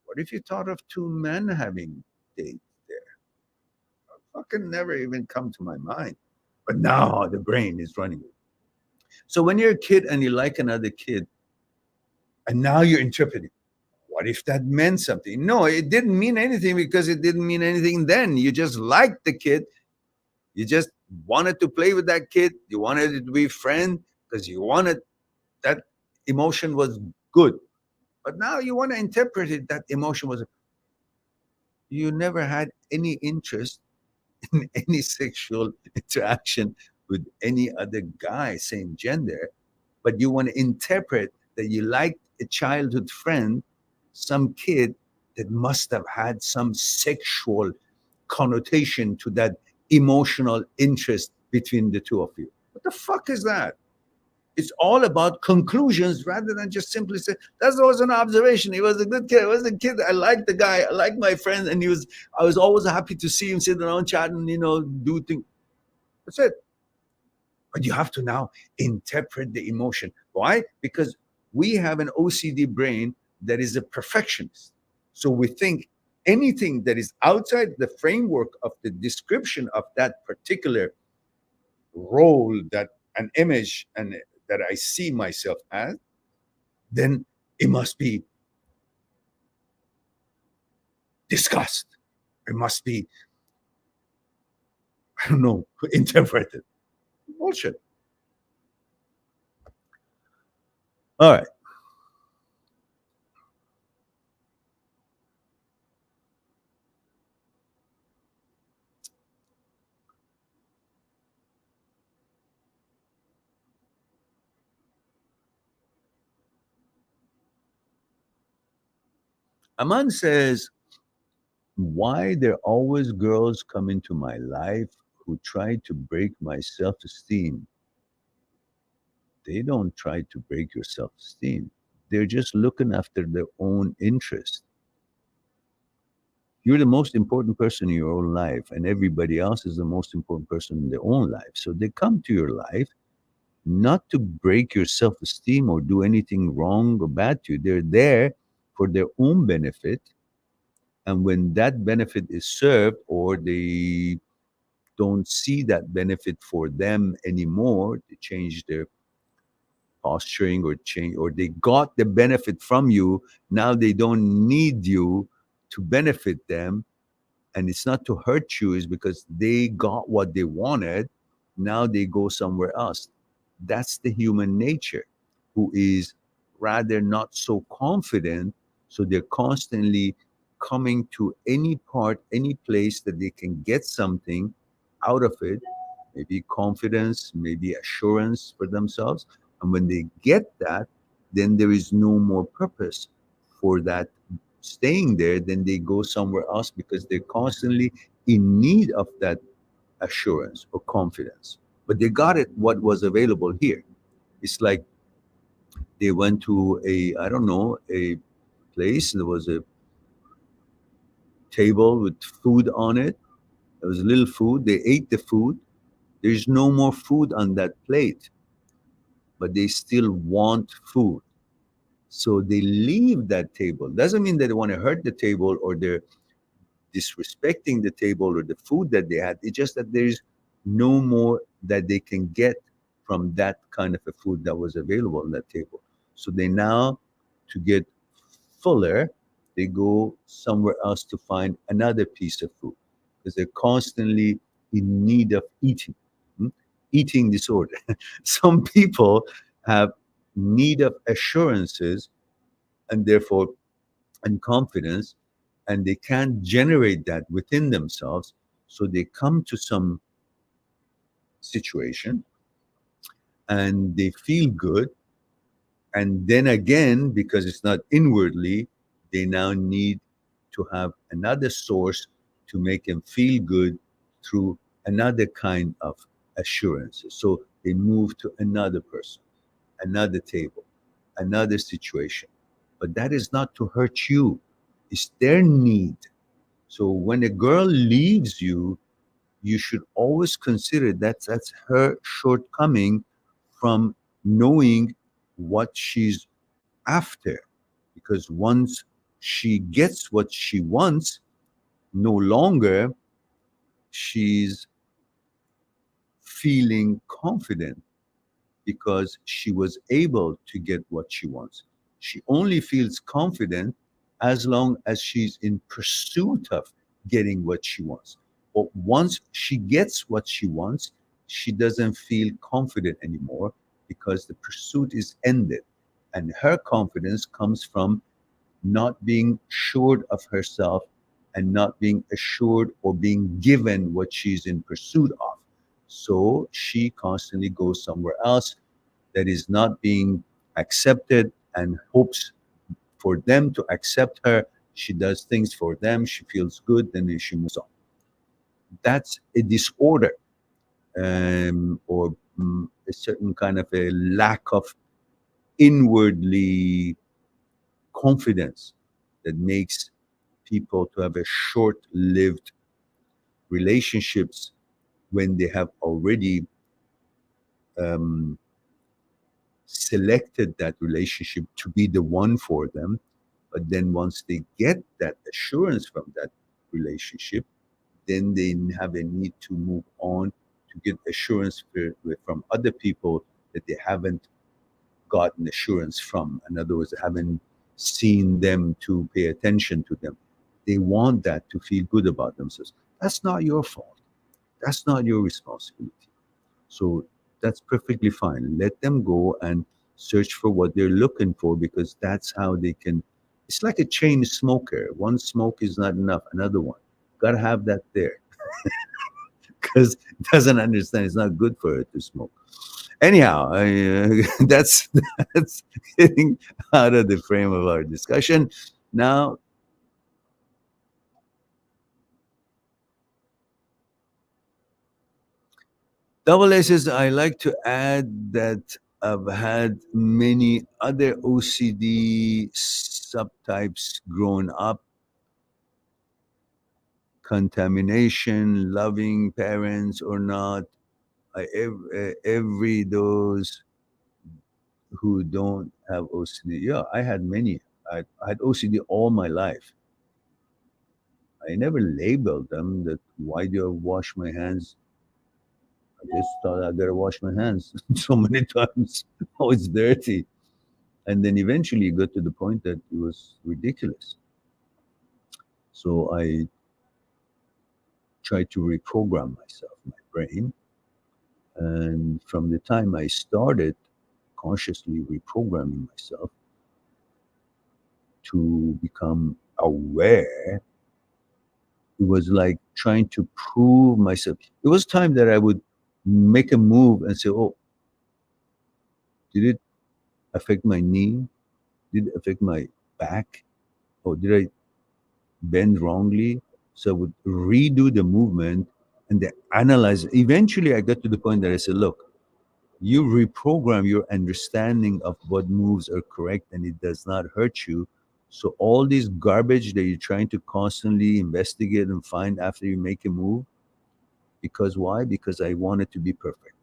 what if you thought of two men having dates there? Fucking never even come to my mind. But now the brain is running. So when you're a kid and you like another kid, and now you're interpreting, what if that meant something? No, it didn't mean anything because it didn't mean anything then. You just liked the kid. You just wanted to play with that kid. You wanted it to be friend because you wanted that emotion was good. But now you want to interpret it that emotion was, you never had any interest in any sexual interaction with any other guy, same gender, but you want to interpret that you liked a childhood friend, some kid that must have had some sexual connotation to that emotional interest between the two of you. What the fuck is that? It's all about conclusions rather than just simply say, that was an observation. He was a good kid. He was a kid. I liked the guy. I liked my friend. And I was always happy to see him sit around chatting, do things. That's it. But you have to now interpret the emotion. Why? Because we have an OCD brain that is a perfectionist. So we think anything that is outside the framework of the description of that particular role, that an image and that I see myself as, then it must be discussed. It must be, I don't know, interpreted. Bullshit. All right. Aman says, why there always girls come into my life who try to break my self-esteem? They don't try to break your self-esteem. They're just looking after their own interest. You're the most important person in your own life, and everybody else is the most important person in their own life. So they come to your life not to break your self-esteem or do anything wrong or bad to you. They're there for their own benefit. And when that benefit is served, or they don't see that benefit for them anymore, they change their posturing or change, or they got the benefit from you. Now they don't need you to benefit them. And it's not to hurt you, is because they got what they wanted. Now they go somewhere else. That's the human nature, who is rather not so confident. So they're constantly coming to any part, any place that they can get something out of it, maybe confidence, maybe assurance for themselves. And when they get that, then there is no more purpose for that staying there. Then they go somewhere else because they're constantly in need of that assurance or confidence. But they got it what was available here. It's like they went to a, I don't know, a place. There was a table with food on it. There was a little food. They ate the food. There's no more food on that plate, but they still want food. So they leave that table. Doesn't mean that they want to hurt the table or they're disrespecting the table or the food that they had. It's just that there's no more that they can get from that kind of a food that was available on that table. So they now, to get fuller, they go somewhere else to find another piece of food because they're constantly in need of eating. Hmm? Eating disorder. Some people have need of assurances and therefore and confidence, and they can't generate that within themselves. So they come to some situation and they feel good. And then again, because it's not inwardly, they now need to have another source to make them feel good through another kind of assurances. So they move to another person, another table, another situation. But that is not to hurt you, it's their need. So when a girl leaves you, you should always consider that that's her shortcoming from knowing what she's after. Because once she gets what she wants, no longer she's feeling confident because she was able to get what she wants. She only feels confident as long as she's in pursuit of getting what she wants. But once she gets what she wants, she doesn't feel confident anymore because the pursuit is ended. And her confidence comes from not being sure of herself and not being assured or being given what she's in pursuit of. So she constantly goes somewhere else that is not being accepted and hopes for them to accept her. She does things for them, she feels good, then she moves on. That's a disorder, or a certain kind of a lack of inwardly confidence that makes people to have a short-lived relationships when they have already um, selected that relationship to be the one for them. But then once they get that assurance from that relationship, then they have a need to move on to get assurance from other people that they haven't gotten assurance from. In other words, they haven't seen them to pay attention to them. They want that to feel good about themselves. That's not your fault. That's not your responsibility. So that's perfectly fine. Let them go and search for what they're looking for because that's how they can. It's like a chain smoker. One smoke is not enough. Another one. Got to have that there because it doesn't understand. It's not good for it to smoke. Anyhow, that's that's getting out of the frame of our discussion. Now, double S's, I like to add that I've had many other OCD subtypes growing up: contamination, loving parents or not. Every those who don't have OCD, yeah, I had many. I had OCD all my life. I never labeled them that why do I wash my hands. I just thought I gotta wash my hands so many times. Oh, it's dirty. And then eventually it got to the point that it was ridiculous. So I tried to reprogram myself, my brain. And from the time I started consciously reprogramming myself to become aware, it was like trying to prove myself. It was time that I would make a move and say, oh, did it affect my knee? Did it affect my back? Or did I bend wrongly? So I would redo the movement and then analyze. Eventually, I got to the point that I said, look, you reprogram your understanding of what moves are correct and it does not hurt you. So all this garbage that you're trying to constantly investigate and find after you make a move, because why? Because I wanted to be perfect.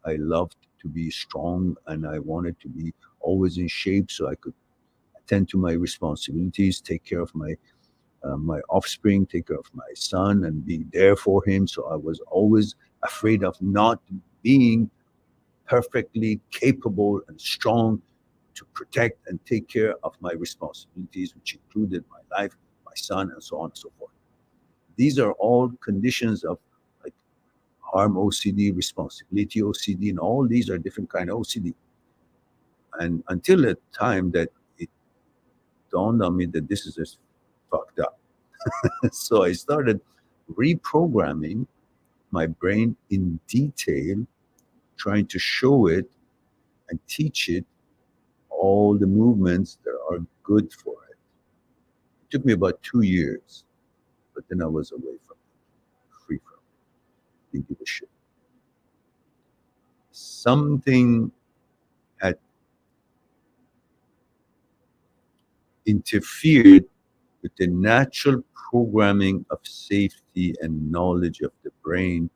I loved to be strong and I wanted to be always in shape so I could attend to my responsibilities, take care of my offspring, take care of my son, and be there for him. So I was always afraid of not being perfectly capable and strong to protect and take care of my responsibilities, which included my life, my son, and so on and so forth. These are all conditions of like harm OCD, responsibility OCD, and all these are different kind of OCD. And until the time that it dawned on me that this is just fucked up. So I started reprogramming my brain in detail, trying to show it and teach it all the movements that are good for it. It took me about 2 years, but then I was away from it, free from it, didn't give a shit. Something had interfered with the natural programming of safety and knowledge of the brain,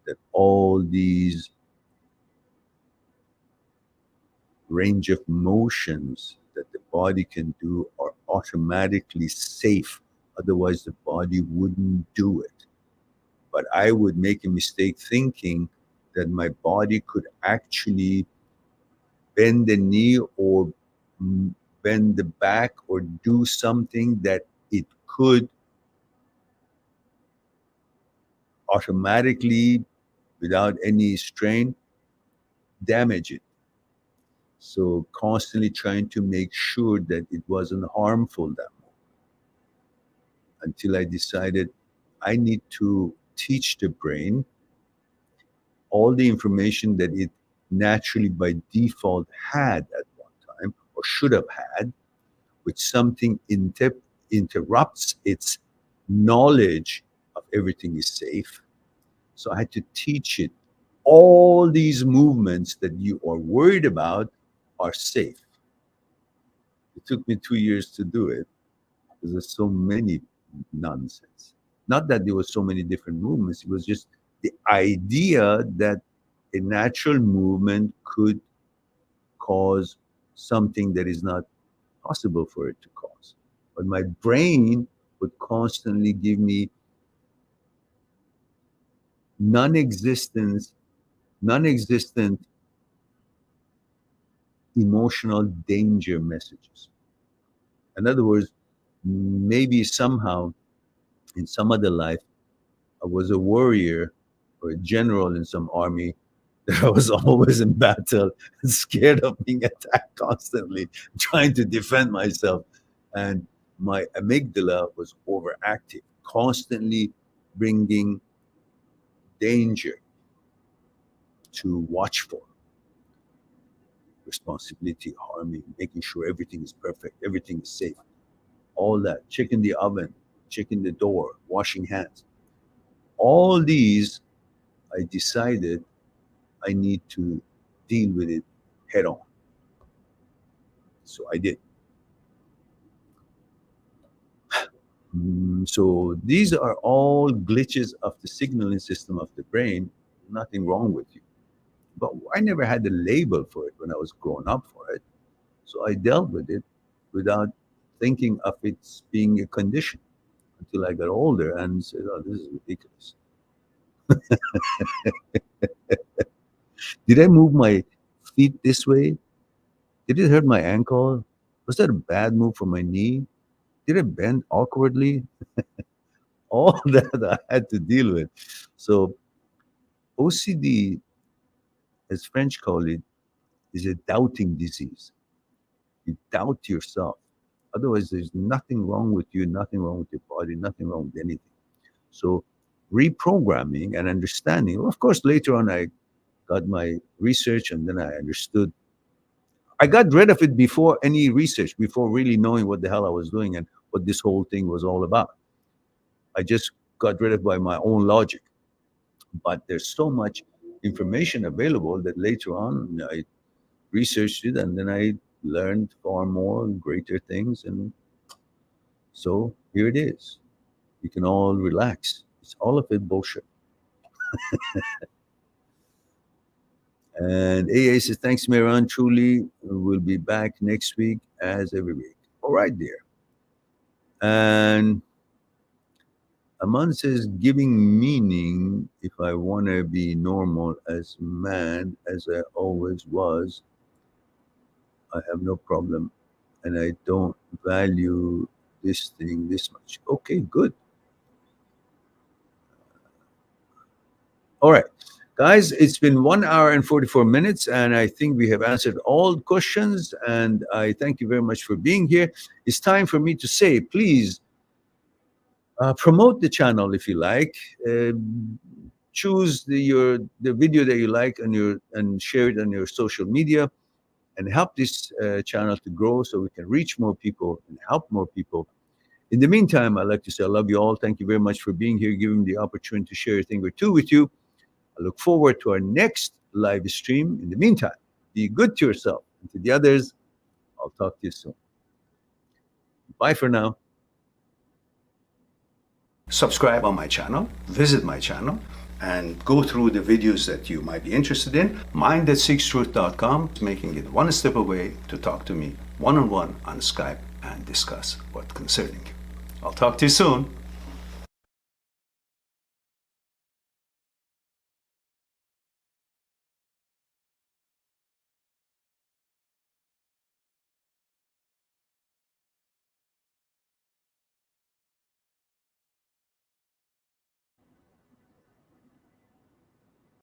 that all these range of motions that the body can do are automatically safe. Otherwise, the body wouldn't do it. But I would make a mistake thinking that my body could actually bend the knee or bend the back or do something that it could automatically, without any strain, damage it. So constantly trying to make sure that it wasn't harmful that moment, until I decided I need to teach the brain all the information that it naturally by default had at one time or should have had, which something interrupts its knowledge of everything is safe. So I had to teach it all these movements that you are worried about are safe. It took me 2 years to do it because there's so many nonsense. Not that there were so many different movements, it was just the idea that a natural movement could cause something that is not possible for it to cause. But my brain would constantly give me non-existence, non-existent emotional danger messages. In other words, maybe somehow in some other life, I was a warrior or a general in some army, that I was always in battle, scared of being attacked constantly, trying to defend myself. And my amygdala was overactive, constantly bringing danger to watch for, responsibility, harming, making sure everything is perfect, everything is safe, all that, checking the oven, checking the door, washing hands. All these, I decided I need to deal with it head on. So I did. So these are all glitches of the signaling system of the brain. Nothing wrong with you. But I never had a label for it when I was growing up for it. So I dealt with it without thinking of it being a condition until I got older and said, oh, this is ridiculous. Did I move my feet this way? Did it hurt my ankle? Was that a bad move for my knee? Did it bend awkwardly? All that I had to deal with. So OCD, as French call it, is a doubting disease. You doubt yourself. Otherwise, there's nothing wrong with you, nothing wrong with your body, nothing wrong with anything. So reprogramming and understanding. Well, of course, later on, I got my research and then I understood. I got rid of it before any research, before really knowing what the hell I was doing and what this whole thing was all about. I just got rid of it by my own logic. But there's so much information available that later on I researched it and then I learned far more and greater things. And so here it is. You can all relax. It's all of it bullshit. And AA says, thanks, Mehran. Truly, we'll be back next week as every week. All right, dear. And Aman says, giving meaning, if I want to be normal as man, as I always was, I have no problem. And I don't value this thing this much. Okay, good. All right. Guys, it's been 1 hour and 44 minutes, and I think we have answered all questions. And I thank you very much for being here. It's time for me to say, please promote the channel if you like. Choose the video that you like and share it on your social media, and help this channel to grow so we can reach more people and help more people. In the meantime, I'd like to say I love you all. Thank you very much for being here, giving me the opportunity to share a thing or two with you. I look forward to our next live stream. In the meantime, be good to yourself and to the others. I'll talk to you soon. Bye for now. Subscribe on my channel, visit my channel, and go through the videos that you might be interested in. Mind@seekstruth.com, making it one step away to talk to me one-on-one on Skype and discuss what's concerning you. I'll talk to you soon.